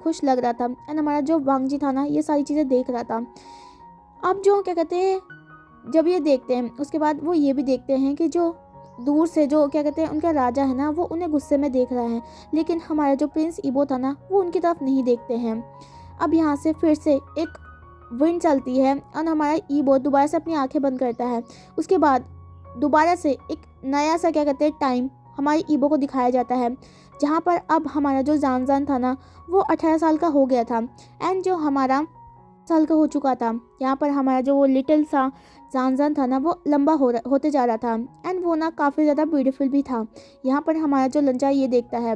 खुश लग रहा था। एंड हमारा जो वांगजी था ना ये सारी चीज़ें देख रहा था। अब जो क्या कहते हैं जब ये देखते हैं उसके बाद वो ये भी देखते हैं कि जो दूर से जो क्या कहते हैं उनका राजा है ना वो उन्हें गुस्से में देख रहा है, लेकिन हमारा जो प्रिंस ईबो था ना वो उनकी तरफ नहीं देखते हैं। अब यहाँ से फिर से एक विंड चलती है और हमारा ईबो दोबारा से अपनी आंखें बंद करता है। उसके बाद दोबारा से एक नया सा क्या कहते हैं टाइम हमारे ईबो को दिखाया जाता है, जहाँ पर अब हमारा जो जानजान था ना वो 18 साल का हो गया था एंड जो हमारा साल का हो चुका था। यहाँ पर हमारा जो वो लिटिल सा जानजान था ना वो लंबा होते जा रहा था एंड वो ना काफ़ी ज़्यादा ब्यूटीफुल भी था। यहाँ पर हमारा जो लंचा ये देखता है।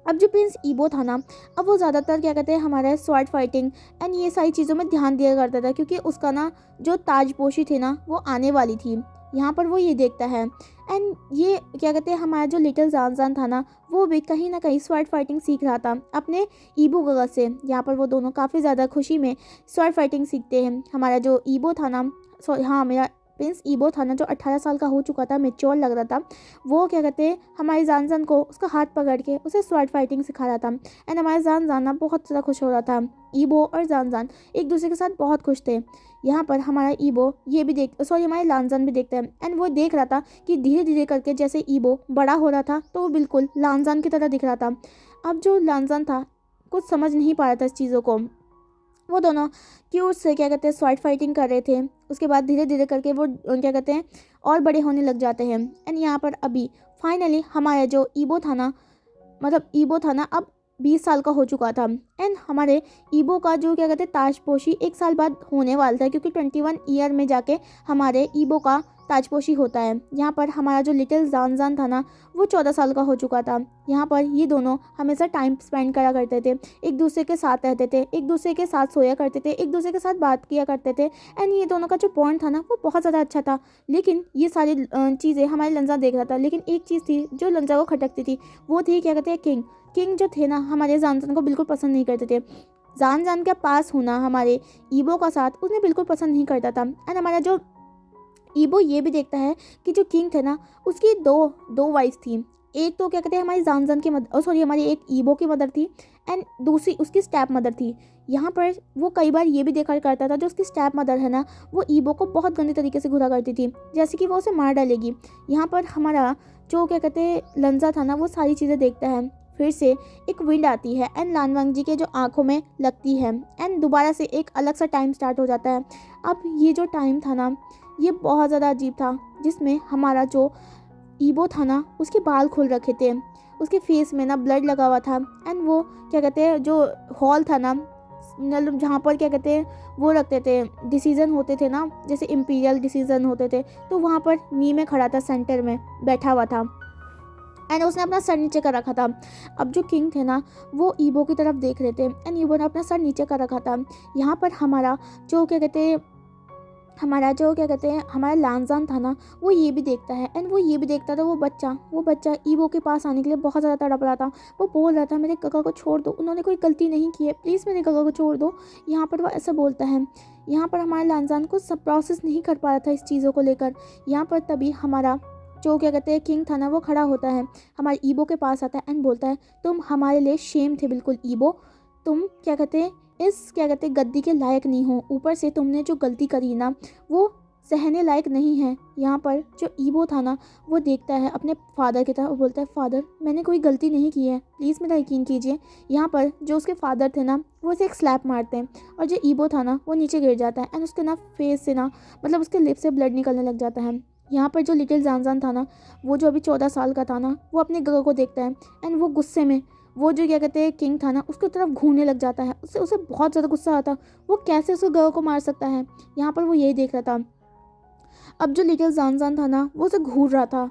अब जो प्रिंस ईबो था ना अब वो ज़्यादातर क्या कहते हैं हमारा स्वॉर्ड फाइटिंग एंड ये सारी चीज़ों में ध्यान दिया करता था, क्योंकि उसका ना जो ताजपोशी थी ना वो आने वाली थी। यहाँ पर वो ये देखता है एंड ये क्या कहते हैं हमारा जो लिटिल जानजान था ना वो भी कहीं ना कहीं स्वॉर्ड फाइटिंग सीख रहा था अपने ईबो गगा से। यहाँ पर वो दोनों काफ़ी ज़्यादा खुशी में स्वॉर्ड फाइटिंग सीखते हैं। हमारा जो ईबो था ना हाँ मेरा प्रिंस ईबो था ना जो 18 साल का हो चुका था, मेच्योर लग रहा था, वो क्या कहते हैं हमारे जानजान को उसका हाथ पकड़ के उसे स्वॉर्ड फाइटिंग सिखा रहा था। एंड हमारे जानजान ना बहुत ज़्यादा खुश हो रहा था। ईबो और जानजान एक दूसरे के साथ बहुत खुश थे। यहाँ पर हमारा ईबो ये भी हमारे लानजान भी देखते हैं एंड वो देख रहा था कि धीरे धीरे करके जैसे ईबो बड़ा हो रहा था तो वो बिल्कुल लानजान की तरह दिख रहा था। अब जो लानजान था कुछ समझ नहीं पा रहा था इस चीज़ों को। वो दोनों क्यूट से क्या कहते हैं स्वॉर्ड फाइटिंग कर रहे थे। उसके बाद धीरे धीरे करके वो क्या कहते हैं और बड़े होने लग जाते हैं। एंड यहाँ पर अभी फाइनली हमारा जो ईबो था ना अब 20 साल का हो चुका था एंड हमारे ईबो का जो क्या कहते हैं ताजपोशी 1 साल बाद होने वाला था, क्योंकि 21 ईयर में जाके हमारे ईबो का ताजपोशी होता है। यहाँ पर हमारा जो लिटिल जानजान था ना वो 14 साल का हो चुका था। यहाँ पर ये दोनों हमेशा टाइम स्पेंड करा करते थे, एक दूसरे के साथ रहते थे, एक दूसरे के साथ सोया करते थे, एक दूसरे के साथ बात किया करते थे एंड ये दोनों का जो बॉन्ड था ना वो बहुत ज़्यादा अच्छा था। लेकिन ये सारी चीज़ें हमारे लंजा देख रहा था, लेकिन एक चीज़ थी जो लंजा को खटकती थी, वो थी क्या कहते हैं किंग जो थे ना हमारे जानजान को बिल्कुल पसंद नहीं करते थे। जानजान के पास होना हमारे ईबो का साथ उन्हें बिल्कुल पसंद नहीं करता था। एंड हमारा जो ईबो ये भी देखता है कि जो किंग थे ना उसकी दो वाइफ थी। एक तो क्या कहते हैं हमारी जानजान की हमारी एक ईबो की मदर थी एंड दूसरी उसकी स्टेप मदर थी। यहाँ पर वो कई बार ये भी देखा करता था जो उसकी स्टेप मदर है ना वो ईबो को बहुत गंदे तरीके से घुरा करती थी, जैसे कि वो उसे मार डालेगी। यहाँ पर हमारा जो क्या कहते हैं लंजा था ना वो सारी चीज़ें देखता है। फिर से एक विंड आती है एंड लानवांग जी के जो आंखों में लगती है एंड दोबारा से एक अलग सा टाइम स्टार्ट हो जाता है। अब ये जो टाइम था ना ये बहुत ज़्यादा अजीब था, जिसमें हमारा जो ईबो था ना उसके बाल खुल रखे थे, उसके फेस में ना ब्लड लगा हुआ था एंड वो क्या कहते हैं जो हॉल था ना जहाँ पर क्या कहते हैं वो रखते थे डिसीजन होते थे ना, जैसे इम्पीरियल डिसीजन होते थे, तो वहाँ पर नी में खड़ा था, सेंटर में बैठा हुआ था एंड उसने अपना सर नीचे कर रखा था। अब जो किंग थे ना वो ईबो की तरफ देख रहे थे एंड ईबो ने अपना सर नीचे कर रखा था। यहाँ पर हमारा जो क्या कहते हैं हमारा लानजान था ना वो ये भी देखता है एंड वो ये भी देखता था वो बच्चा ईबो के पास आने के लिए बहुत ज़्यादा तड़प रहा था। वो बोल रहा था मेरे काका को छोड़ दो, उन्होंने कोई गलती नहीं की है, प्लीज़ मेरे काका को छोड़ दो। यहाँ पर वो ऐसा बोलता है। यहाँ पर हमारे लानजान को सब प्रोसेस नहीं कर पा रहा था इस चीज़ों को लेकर। यहाँ पर तभी हमारा जो क्या कहते हैं किंग था ना वो खड़ा होता है, हमारे ईबो के पास आता है एंड बोलता है तुम हमारे लिए शेम थे बिल्कुल ईबो, तुम क्या कहते हैं इस क्या कहते हैं गद्दी के लायक नहीं हो, ऊपर से तुमने जो गलती करी ना वो सहने लायक नहीं है। यहाँ पर जो ईबो था ना वो देखता है अपने फादर की तरफ और बोलता है, फादर मैंने कोई गलती नहीं की है, प्लीज़ मेरा यकीन कीजिए। यहाँ पर जो उसके फादर थे ना वो उसे एक स्लैप मारते हैं और जो ईबो था ना वो नीचे गिर जाता है एंड उसके ना फेस से ना मतलब उसके लिप से ब्लड निकलने लग जाता है। यहाँ पर जो लिटिल जानजान था ना वो जो अभी 14 साल का था ना वो अपने गगर को देखता है एंड वो गुस्से में वो जो क्या कहते हैं किंग था ना उसकी तरफ घूरने लग जाता है। उससे उसे बहुत ज़्यादा गुस्सा आता, वो कैसे उसके गगर को मार सकता है। यहाँ पर वो यही देख रहा था। अब जो लिटिल जानजान था ना वो उसे घूर रहा था।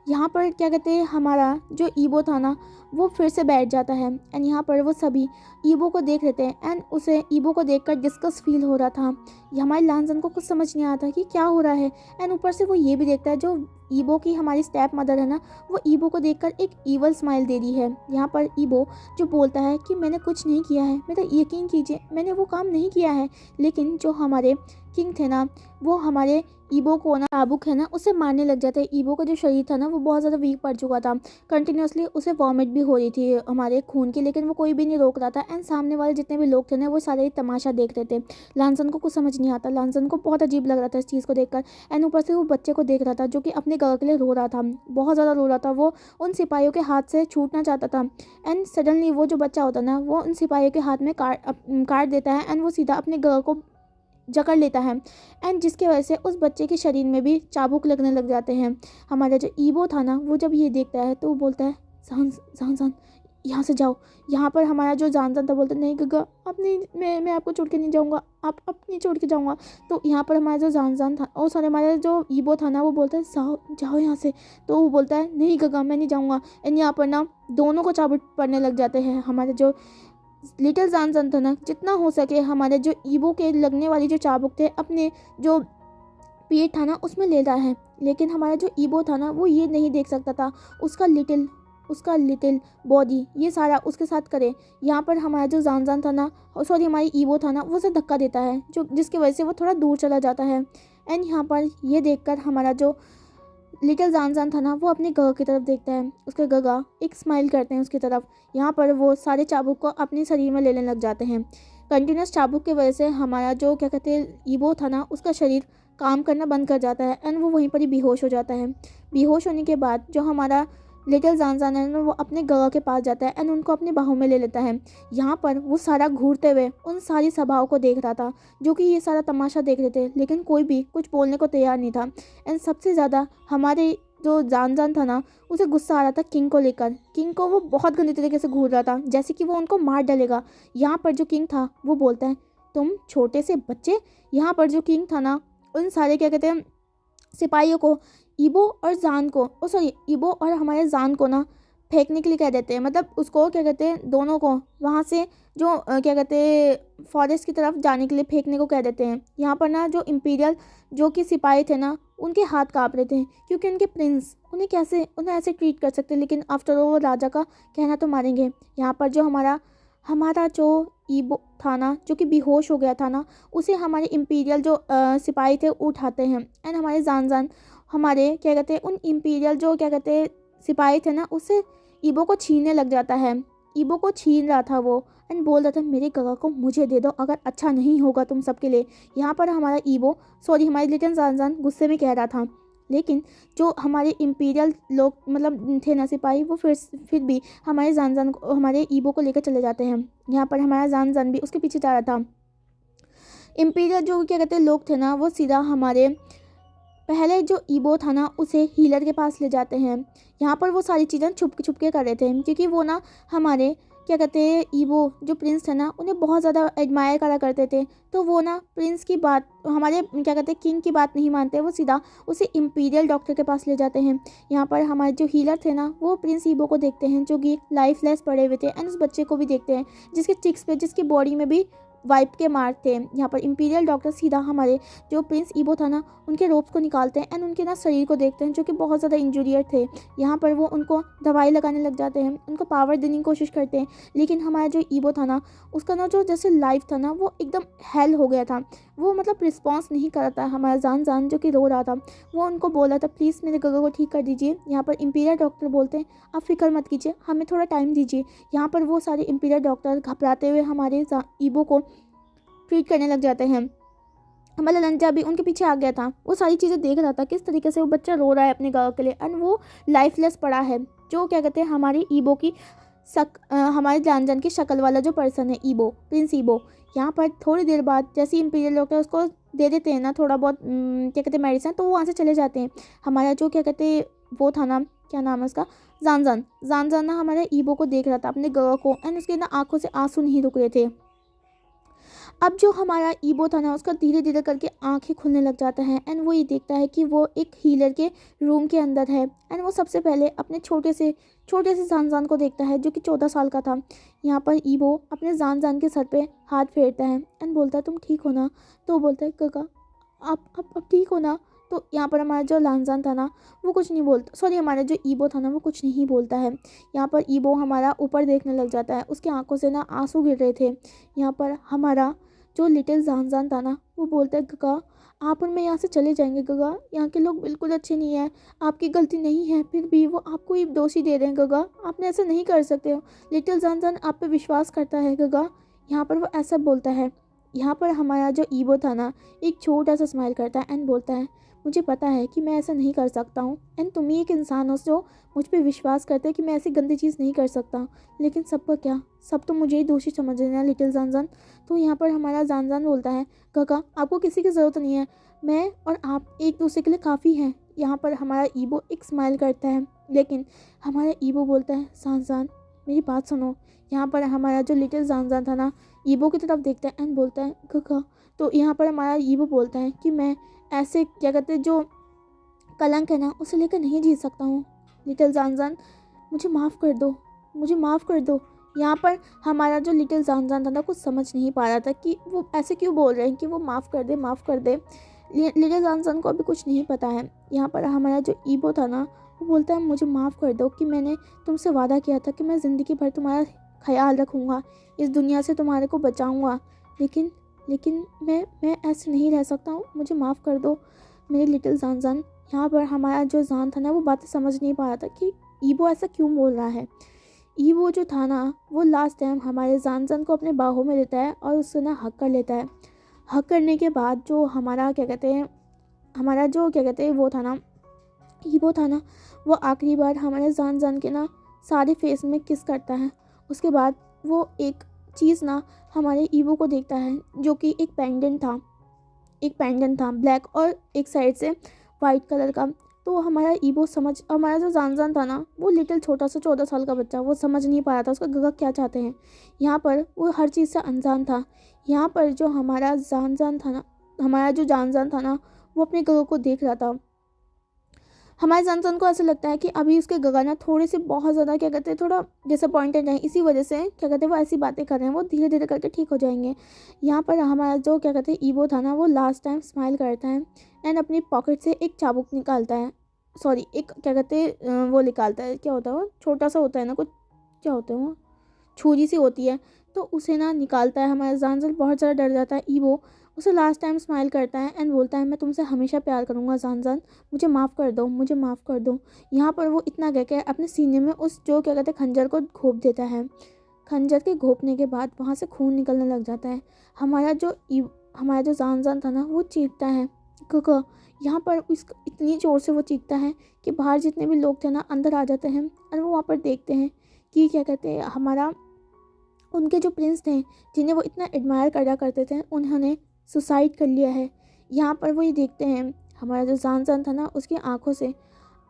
यहाँ पर क्या कहते हैं हमारा जो ईबो था ना वो फिर से बैठ जाता है एंड यहाँ पर वो सभी ईबो को देख लेते हैं एंड उसे ईबो को देखकर डिस्कस फील हो रहा था। ये हमारे लांजन को कुछ समझ नहीं आता कि क्या हो रहा है एंड ऊपर से वो ये भी देखता है जो ईबो की हमारी स्टेप मदर है ना वो ईबो को देखकर एक ईवल स्माइल दे रही है। यहाँ पर ईबो जो बोलता है कि मैंने कुछ नहीं किया है, मेरा यकीन कीजिए मैंने वो काम नहीं किया है। लेकिन जो हमारे किंग थे ना वो हमारे ईबो को ना चाबुक है ना उसे मारने लग जाते हैं। ईबो का जो शरीर था ना वो बहुत ज़्यादा वीक पड़ चुका था, कंटिन्यूसली उसे वॉमिट भी हो रही थी हमारे खून की, लेकिन वो कोई भी नहीं रोक रहा था एंड सामने वाले जितने भी लोग थे ना वो सारे तमाशा देख रहे थे। लांसन को कुछ समझ नहीं आता, लांसन को बहुत अजीब लग रहा था इस चीज़ को देखकर एंड ऊपर से वो बच्चे को देख रहा था जो कि अपने गगर के लिए रो रहा था, बहुत ज़्यादा रो रहा था। वो उन सिपाहियों के हाथ से छूटना चाहता था एंड सडनली वो जो बच्चा होता ना वो उन सिपाहियों के हाथ में काट देता है एंड वो सीधा अपने गगर को जकड़ लेता है एंड जिसकी वजह से उस बच्चे के शरीर में भी चाबुक लगने लग जाते हैं। हमारा जो ईबो था ना वो जब ये देखता है तो वो बोलता है, जान जान जान यहाँ से जाओ। यहाँ पर हमारा जो जानजान था बोलता है, नहीं गगा आप नहीं, मैं आपको छोड़ के नहीं जाऊँगा, आप नहीं छोड़ के जाऊँगा। तो यहाँ पर हमारा जो जानजान था और सॉरी हमारा जो ईबो था ना वो बोलता है, जाओ जाओ यहाँ से। तो वो बोलता है, नहीं गगा मैं नहीं जाऊँगा एंड यहाँ पर ना दोनों को चाबुक पड़ने लग जाते हैं। हमारे जो लिटिल जानजान था ना जितना हो सके हमारे जो ईबो के लगने वाली जो चाबुक थे अपने जो पेट था ना उसमें ले रहा है, लेकिन हमारा जो ईबो था ना वो ये नहीं देख सकता था उसका लिटिल बॉडी ये सारा उसके साथ करे। यहाँ पर हमारा जो जानजान था ना सॉरी हमारी ईबो था ना वो उसे धक्का देता है जो जिसकी वजह से वो थोड़ा दूर चला जाता है एंड यहाँ पर ये देखकर हमारा जो लिटिल जानजान था ना वो अपने गगा की तरफ देखता है, उसके गगा एक स्माइल करते हैं उसकी तरफ। यहाँ पर वो सारे चाबुक को अपने शरीर में लेने लग जाते हैं। कंटिन्यूस चाबुक की वजह से हमारा जो क्या कहते हैं ईबो था ना उसका शरीर काम करना बंद कर जाता है एंड वो वहीं पर ही बेहोश हो जाता है। बेहोश होने के बाद जो हमारा लिटिल जानजान है ना वो अपने गगा के पास जाता है एंड उनको अपनी बाहों में ले लेता है। यहाँ पर वो सारा घूरते हुए उन सारी सभाओं को देख रहा था जो कि ये सारा तमाशा देख रहे थे, लेकिन कोई भी कुछ बोलने को तैयार नहीं था एंड सबसे ज़्यादा हमारे जो जानजान था ना उसे गुस्सा आ रहा था किंग को लेकर। किंग को वो बहुत गंदे तरीके से घूर रहा था जैसे कि वो उनको मार डालेगा। यहाँ पर जो किंग था वो बोलता है, तुम छोटे से बच्चे। यहाँ पर जो किंग था ना उन सारे क्या कहते हैं सिपाहियों को ईबो और जान को सॉरी ईबो और हमारे जान को ना फेंकने के लिए कह देते हैं, मतलब उसको क्या कहते हैं दोनों को वहाँ से जो क्या कहते हैं फॉरेस्ट की तरफ जाने के लिए फेंकने को कह देते हैं। यहाँ पर ना जो इम्पीरियल जो कि सिपाही थे ना उनके हाथ काँप रहे थे क्योंकि उनके प्रिंस उन्हें ऐसे ट्रीट कर सकते, लेकिन आफ्टर ऑल वो राजा का कहना तो मानेंगे। यहाँ पर जो हमारा जो ईबो था ना जो कि बेहोश हो गया था ना उसे हमारे इम्पीरियल जो सिपाही थे उठाते हैं एंड हमारे जानजान हमारे क्या कहते हैं उन इम्पीरियल जो क्या कहते हैं सिपाही थे ना उससे ईबो को छीनने लग जाता है। ईबो को छीन रहा था वो एंड बोल रहा था, मेरे गगा को मुझे दे दो अगर अच्छा नहीं होगा तुम सबके लिए। यहाँ पर हमारा ईबो सॉरी हमारी लिटिल जानजान गुस्से में कह रहा था, लेकिन जो हमारे इम्पीरियल लोग मतलब थे ना सिपाही वो फिर भी हमारे जानजान को हमारे ईबो को लेकर चले जाते हैं। यहाँ पर हमारा जानजान भी उसके पीछे जा रहा था। इम्पीरियल जो क्या कहते हैं लोग थे ना वो सीधा हमारे पहले जो ईबो था ना उसे हीलर के पास ले जाते हैं। यहाँ पर वो सारी चीज़ें छुप के कर रहे थे क्योंकि वो ना हमारे क्या कहते हैं ईबो जो प्रिंस थे ना उन्हें बहुत ज़्यादा एडमायर करा करते थे। तो वो ना प्रिंस की बात हमारे क्या कहते हैं किंग की बात नहीं मानते, वो सीधा उसे इम्पीरियल डॉक्टर के पास ले जाते हैं। यहाँ पर हमारे जो हीलर थे ना वो प्रिंस ईबो को देखते हैं जो कि लाइफलेस पड़े हुए थे एंड उस बच्चे को भी देखते हैं जिसके चिक्स पे जिसकी बॉडी में भी वाइप के मार्क थे। यहाँ पर इम्पीरियल डॉक्टर सीधा हमारे जो प्रिंस ईबो था ना उनके रोप्स को निकालते हैं एंड उनके ना शरीर को देखते हैं जो कि बहुत ज़्यादा इंजूरियर थे। यहाँ पर वो उनको दवाई लगाने लग जाते हैं, उनको पावर देने की कोशिश करते हैं, लेकिन हमारा जो ईबो था ना उसका ना जो जैसे लाइफ था ना वो एकदम हेल हो गया था। वो मतलब रिस्पॉन्स नहीं कर रहा था। हमारा जान जो कि रो रहा था वो उनको बोला था, प्लीज़ मेरे गगा को ठीक कर दीजिए। यहाँ पर इम्पीरियल डॉक्टर बोलते हैं, आप फिक्र मत कीजिए, हमें थोड़ा टाइम दीजिए। यहाँ पर वो सारे इम्पीरियल डॉक्टर घबराते हुए हमारे ईबो को ट्रीट करने लग जाते हैं। हमारा लंजा भी उनके पीछे आ गया था। वो सारी चीज़ें देख रहा था किस तरीके से वो बच्चा रो रहा है अपने गाँव के लिए, एंड वो लाइफलेस पड़ा है। जो क्या कहते हैं हमारी ईबो की हमारे जान की शक्ल वाला जो पर्सन है, ईबो, प्रिंस ईबो, यहाँ पर थोड़ी देर बाद जैसे इंपीरियल लोग उसको दे देते हैं ना थोड़ा बहुत क्या कहते हैं मेडिसिन, तो वो वहाँ से चले जाते हैं। हमारा जो क्या कहते हैं वो था ना, क्या नाम है उसका, जानजान जानजान ना हमारे ईबो को देख रहा था, अपने गवा को, एंड उसके ना आंखों से आंसू नहीं रुक रहे थे। अब जो हमारा ईबो था ना, उसका धीरे धीरे करके आंखें खुलने लग जाता है, एंड वो ये देखता है कि वो एक हीलर के रूम के अंदर है। एंड वो सबसे पहले अपने छोटे से जानजान को देखता है जो कि 14 साल का था। यहाँ पर ईबो अपने जानजान के सर पे हाथ फेरता है एंड बोलता है तुम ठीक हो ना। तो वो बोलता है काका आप ठीक हो ना। तो यहाँ पर हमारा जो लानजान था ना वो कुछ नहीं बोलता, सॉरी हमारा जो ईबो था ना वो कुछ नहीं बोलता है। यहाँ पर ईबो हमारा ऊपर देखने लग जाता है, उसकी आंखों से ना आंसू गिर रहे थे। यहाँ पर हमारा जो लिटिल जानजान था ना वो बोलता है गगा आप और मैं यहाँ से चले जाएंगे गगा, यहाँ के लोग बिल्कुल अच्छे नहीं हैं, आपकी गलती नहीं है, फिर भी वो आपको ही दोषी दे रहे हैं गगा, आपने ऐसा नहीं कर सकते हो। लिटिल जानजान आप पे विश्वास करता है गगा, यहाँ पर वो ऐसा बोलता है। यहाँ पर हमारा जो ईबो था ना एक छोटा सा स्माइल करता है एंड बोलता है मुझे पता है कि मैं ऐसा नहीं कर सकता हूँ, एंड तुम ही एक इंसान हो जो मुझ पर विश्वास करते हैं कि मैं ऐसी गंदी चीज़ नहीं कर सकता, लेकिन सबका क्या, सब तो मुझे ही दोषी समझ रहे हैं लिटिल जानजान। तो यहाँ पर हमारा जानजान बोलता है काका आपको किसी की ज़रूरत नहीं है, मैं और आप एक दूसरे के लिए काफ़ी हैं। यहाँ पर हमारा ईबो एक स्माइल करता है, लेकिन हमारा ईबो बोलता है जानजान मेरी बात सुनो। यहाँ पर हमारा जो लिटिल जानजान था ना ईबो की तरफ देखता है एंड बोलता है काका। तो यहाँ पर हमारा ईबो बोलता है कि मैं ऐसे क्या कहते हैं जो कलंक है ना उसे लेकर नहीं जी सकता हूँ। लिटिल जानजान मुझे माफ़ कर दो, मुझे माफ़ कर दो। यहाँ पर हमारा जो लिटिल जानजान था ना कुछ समझ नहीं पा रहा था कि वो ऐसे क्यों बोल रहे हैं कि वो माफ़ कर दे, माफ़ कर दे। लिटिल जानजान को अभी कुछ नहीं पता है। यहाँ पर हमारा जो ईबो था ना वो बोलता है मुझे माफ़ कर दो कि मैंने तुमसे वादा किया था कि मैं ज़िंदगी भर तुम्हारा ख्याल रखूँगा, इस दुनिया से तुम्हारे को बचाऊँगा, लेकिन लेकिन मैं ऐसे नहीं रह सकता हूँ, मुझे माफ़ कर दो मेरे लिटिल जानजान। यहाँ पर हमारा जो जान था ना वो बातें समझ नहीं पा रहा था कि ईबो ऐसा क्यों बोल रहा है। ईबो जो था ना वो लास्ट टाइम हमारे जानजान को अपने बाहों में लेता है और उससे ना हक कर लेता है। हक करने के बाद जो हमारा क्या कहते हैं हमारा जो क्या कहते हैं वो था ना ईबो था ना वो आखिरी बार हमारे जानजान के ना सारे फेस में किस करता है। उसके बाद वो एक चीज़ ना हमारे ईबो को देखता है जो कि एक पेंडेंट था ब्लैक और एक साइड से वाइट कलर का। तो हमारा ईबो हमारा जो जानजान था ना वो लिटिल छोटा सा 14 साल का बच्चा, वो समझ नहीं पा रहा था उसका गगा क्या चाहते हैं। यहाँ पर वो हर चीज़ से अनजान था। यहाँ पर जो हमारा जो जानजान था ना वो अपने गगा को देख रहा था। हमारे जानसान को ऐसा लगता है कि अभी उसके गगा ना थोड़े से बहुत ज़्यादा क्या कहते हैं थोड़ा डिसअपॉइंटेड है, इसी वजह से क्या कहते हैं वो ऐसी बातें कर रहे हैं, वो धीरे धीरे करके ठीक हो जाएंगे। यहाँ पर हमारा जो क्या कहते हैं ईबो था ना वो लास्ट टाइम स्माइल करता है एंड अपनी पॉकेट से एक चाबुक निकालता है, सॉरी एक क्या कहते हैं वो निकालता है, क्या होता है वो छोटा सा होता है ना कुछ, क्या होता है वो छुरी सी होती है, तो उसे ना निकालता है। हमारा जानजल बहुत ज़्यादा डर जाता है। ईवो उसे लास्ट टाइम स्माइल करता है एंड बोलता है मैं तुमसे हमेशा प्यार करूँगा जानजान, मुझे माफ़ कर दो, मुझे माफ़ कर दो। यहाँ पर वो इतना कह के अपने सीने में उस जो क्या कहते हैं खंजर को घोंप देता है। खंजर के घोंपने के बाद वहाँ से खून निकलने लग जाता है। हमारा जो जानजान था ना वो चीखता है क्योंकि यहाँ पर उस इतनी ज़ोर से वो चीखता है कि बाहर जितने भी लोग थे ना अंदर आ जाते हैं और वो वहाँ पर देखते हैं कि क्या कहते हैं हमारा उनके जो प्रिंस थे जिन्हें वो इतना एडमायर करा करते थे उन्होंने सुसाइड कर लिया है। यहाँ पर वो ये देखते हैं हमारा जो जानजान था ना उसकी आंखों से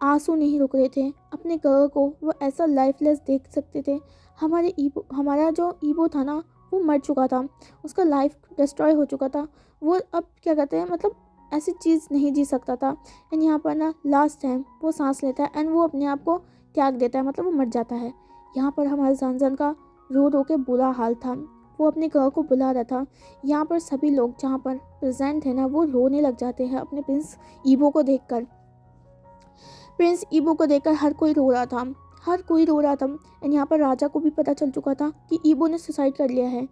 आंसू नहीं रुक रहे थे। अपने गर्ल को वो ऐसा लाइफलेस देख सकते थे। हमारा जो ईबो था ना वो मर चुका था, उसका लाइफ डिस्ट्रॉय हो चुका था। वो अब क्या कहते हैं मतलब ऐसी चीज़ नहीं जी सकता था। एंड यहाँ पर ना लास्ट टाइम वो सांस लेता है एंड वो अपने आप को त्याग देता है, मतलब वो मर जाता है। यहाँ पर हमारे जानजान का रो रो के बुरा हाल था, वो अपने घर को बुला रहा था। यहाँ पर सभी लोग जहाँ पर प्रेजेंट है ना वो रोने लग जाते हैं अपने प्रिंस ईबो को देखकर। प्रिंस ईबो को देखकर हर कोई रो रहा था, हर कोई रो रहा था। एंड यहाँ पर राजा को भी पता चल चुका था कि ईबो ने सुसाइड कर लिया है।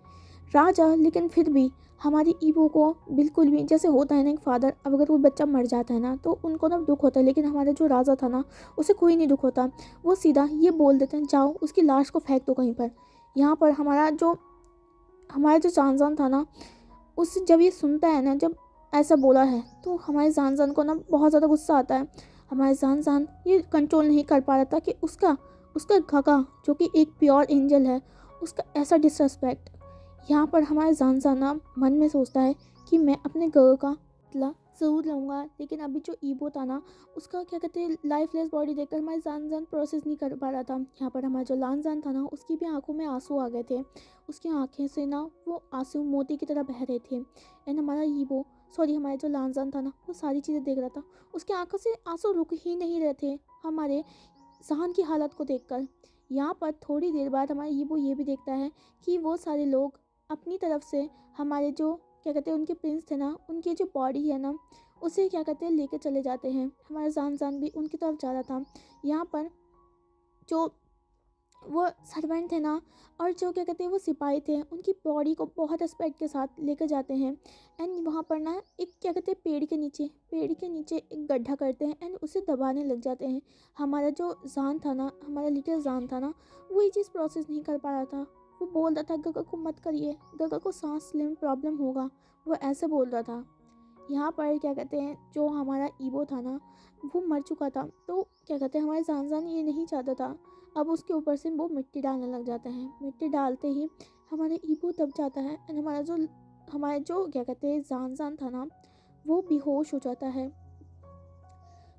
राजा लेकिन फिर भी हमारी ईबो को बिल्कुल भी जैसे होता है ना एक फादर, अब अगर कोई बच्चा मर जाता है ना तो उनको ना दुख होता है, लेकिन हमारा जो राजा था ना उसे कोई नहीं दुख होता। वो सीधा ये बोल देते हैं जाओ उसकी लाश को फेंक दो कहीं पर। यहाँ पर हमारा जो जानजान था ना उस जब ये सुनता है ना, जब ऐसा बोला है। तो हमारे जान जान को ना बहुत ज़्यादा गुस्सा आता है। हमारे जान जान ये कंट्रोल नहीं कर पा रहा था कि उसका उसका गगा जो कि एक प्योर एंजल है, उसका ऐसा डिसरिस्पेक्ट। यहाँ पर हमारे जान जान ना मन में सोचता है कि मैं अपने गगा का बदला ज़रूर लूँगा। लेकिन अभी जो ईबो था ना, उसका क्या कहते हैं लाइफलेस बॉडी देखकर हमारे जान जान प्रोसेस नहीं कर पा रहा था। यहाँ पर हमारा जो लान जान था ना, उसकी भी आंखों में आंसू आ गए थे। उसकी आंखें से ना वो आंसू मोती की तरह बह रहे थे। एंड हमारा ईबो, सॉरी हमारा जो लान जान था ना, वो सारी चीज़ें देख रहा था। उसकी आंखों से आंसू रुक ही नहीं रहे थे हमारे जहान की हालत को देखकर। यहाँ पर थोड़ी देर बाद हमारा ईबो ये भी देखता है कि वो सारे लोग अपनी तरफ से हमारे जो क्या कहते हैं उनके प्रिंस थे ना, उनकी जो बॉडी है ना, उसे क्या कहते हैं लेके चले जाते हैं। हमारा जान जान भी उनकी तरफ जा रहा था। यहाँ पर जो वो सर्वेंट थे ना, और जो क्या कहते हैं वो सिपाही थे, उनकी बॉडी को बहुत रिस्पेक्ट के साथ लेकर जाते हैं। एंड वहाँ पर ना एक क्या कहते हैं पेड़ के नीचे एक गड्ढा करते हैं एंड उसे दबाने लग जाते हैं। हमारा जो जान था ना, हमारा लिटिल जान था ना, वो ये चीज़ प्रोसेस नहीं कर पा रहा था। वो बोल रहा था गगा को मत करिए, गगा को सांस लेने में प्रॉब्लम होगा, वो ऐसे बोल रहा था। यहाँ पर क्या कहते हैं जो हमारा ईबो था ना, वो मर चुका था। तो क्या कहते हैं हमारे जान जान ये नहीं चाहता था। अब उसके ऊपर से वो मिट्टी डालने लग जाते हैं। मिट्टी डालते ही हमारे ईबो दब जाता है एंड हमारा जो क्या कहते हैं जान जान था ना, वो बेहोश हो जाता है।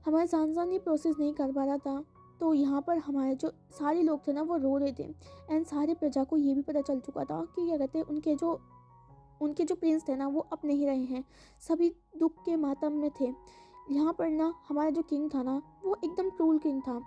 हमारा जान जान ये प्रोसेस नहीं कर पा रहा था। तो यहाँ पर हमारे जो सारे लोग थे ना, वो रो रहे थे। एंड सारे प्रजा को ये भी पता चल चुका था कि क्या कहते हैं उनके जो प्रिंस थे ना, वो अब नहीं रहे हैं। सभी दुख के मातम में थे। यहाँ पर ना हमारा जो किंग था ना, वो एकदम क्रूल किंग था।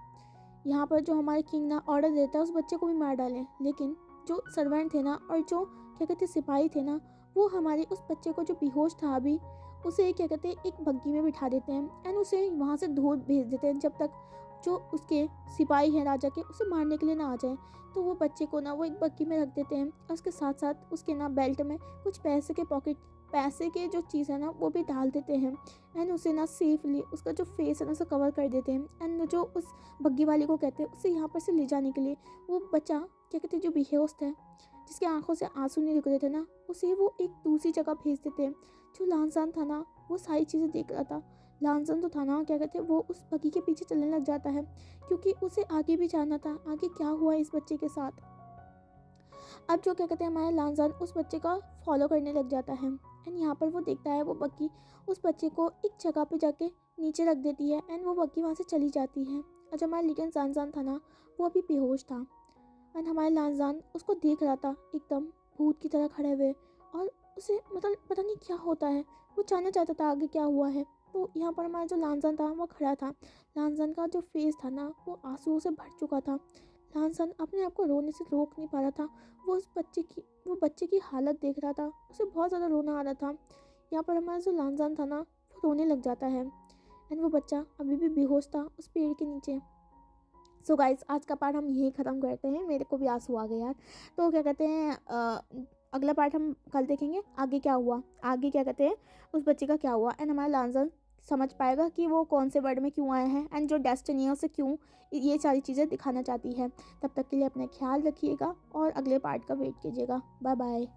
यहाँ पर जो हमारे किंग ना ऑर्डर देता है उस बच्चे को भी मार डालें, लेकिन जो सर्वेंट थे ना और जो क्या कहते सिपाही थे ना, वो हमारे उस बच्चे को जो बेहोश था अभी, उसे क्या कहते हैं एक बग्गी में बिठा देते हैं एंड उसे वहाँ से दूर भेज देते हैं जब तक जो उसके सिपाही हैं राजा के उसे मारने के लिए ना आ जाए। तो वो बच्चे को ना वो एक बग्गी में रख देते हैं और उसके साथ साथ उसके ना बेल्ट में कुछ पैसे के जो चीज़ है ना वो भी डाल देते हैं। एंड उसे ना सेफली उसका जो फेस है ना उसे कवर कर देते हैं। एंड जो उस बग्गी वाले को कहते हैं उसे यहाँ पर से ले जाने के लिए, वो बच्चा क्या कहते हैं जो बेहोश था, जिसकी आंखों से आंसू नहीं रुक रहे थे ना, उसे वो एक दूसरी जगह भेज देते हैं। जो लानजान था ना, वो सारी चीज़ें देख रहा था। लानजान तो था ना क्या कहते हैं वो उस बग्गी के पीछे चलने लग जाता है, क्योंकि उसे आगे भी जाना था, आगे क्या हुआ इस बच्चे के साथ। अब जो क्या कहते हैं हमारा लानजान उस बच्चे का फॉलो करने लग जाता है। एंड यहाँ पर वो देखता है वो बग्गी उस बच्चे को एक जगह पे जाके नीचे रख देती है एंड वो बग्गी वहाँ से चली जाती है। और जो हमारा लिटिल जानजान था ना, वो अभी बेहोश था। एंड हमारे लानजान उसको देख रहा था एकदम भूत की तरह खड़े हुए, और उसे मतलब पता नहीं क्या होता है, वो जानना चाहता था आगे क्या हुआ है। तो यहाँ पर हमारा जो लानजान था वो खड़ा था। लानजान का जो फेस था ना, वो आंसुओं से भर चुका था। लानजान अपने आप को रोने से रोक नहीं पा रहा था। वो बच्चे की हालत देख रहा था, उसे बहुत ज़्यादा रोना आ रहा था। यहाँ पर हमारा जो लानजान था ना, वो रोने लग जाता है एंड वो बच्चा अभी भी बेहोश था उस पेड़ के नीचे। सो गाइस, आज का पार्ट हम यहीं ख़त्म करते हैं। मेरे को भी आंसू आ गए यार। तो क्या कहते हैं अगला पार्ट हम कल देखेंगे आगे क्या हुआ, आगे क्या कहते हैं उस बच्चे का क्या हुआ एंड हमारा लानजान समझ पाएगा कि वो कौन से वर्ड में क्यों आया है एंड जो डेस्टिनी है उसे क्यों ये सारी चीज़ें दिखाना चाहती है। तब तक के लिए अपना ख्याल रखिएगा और अगले पार्ट का वेट कीजिएगा। Bye bye.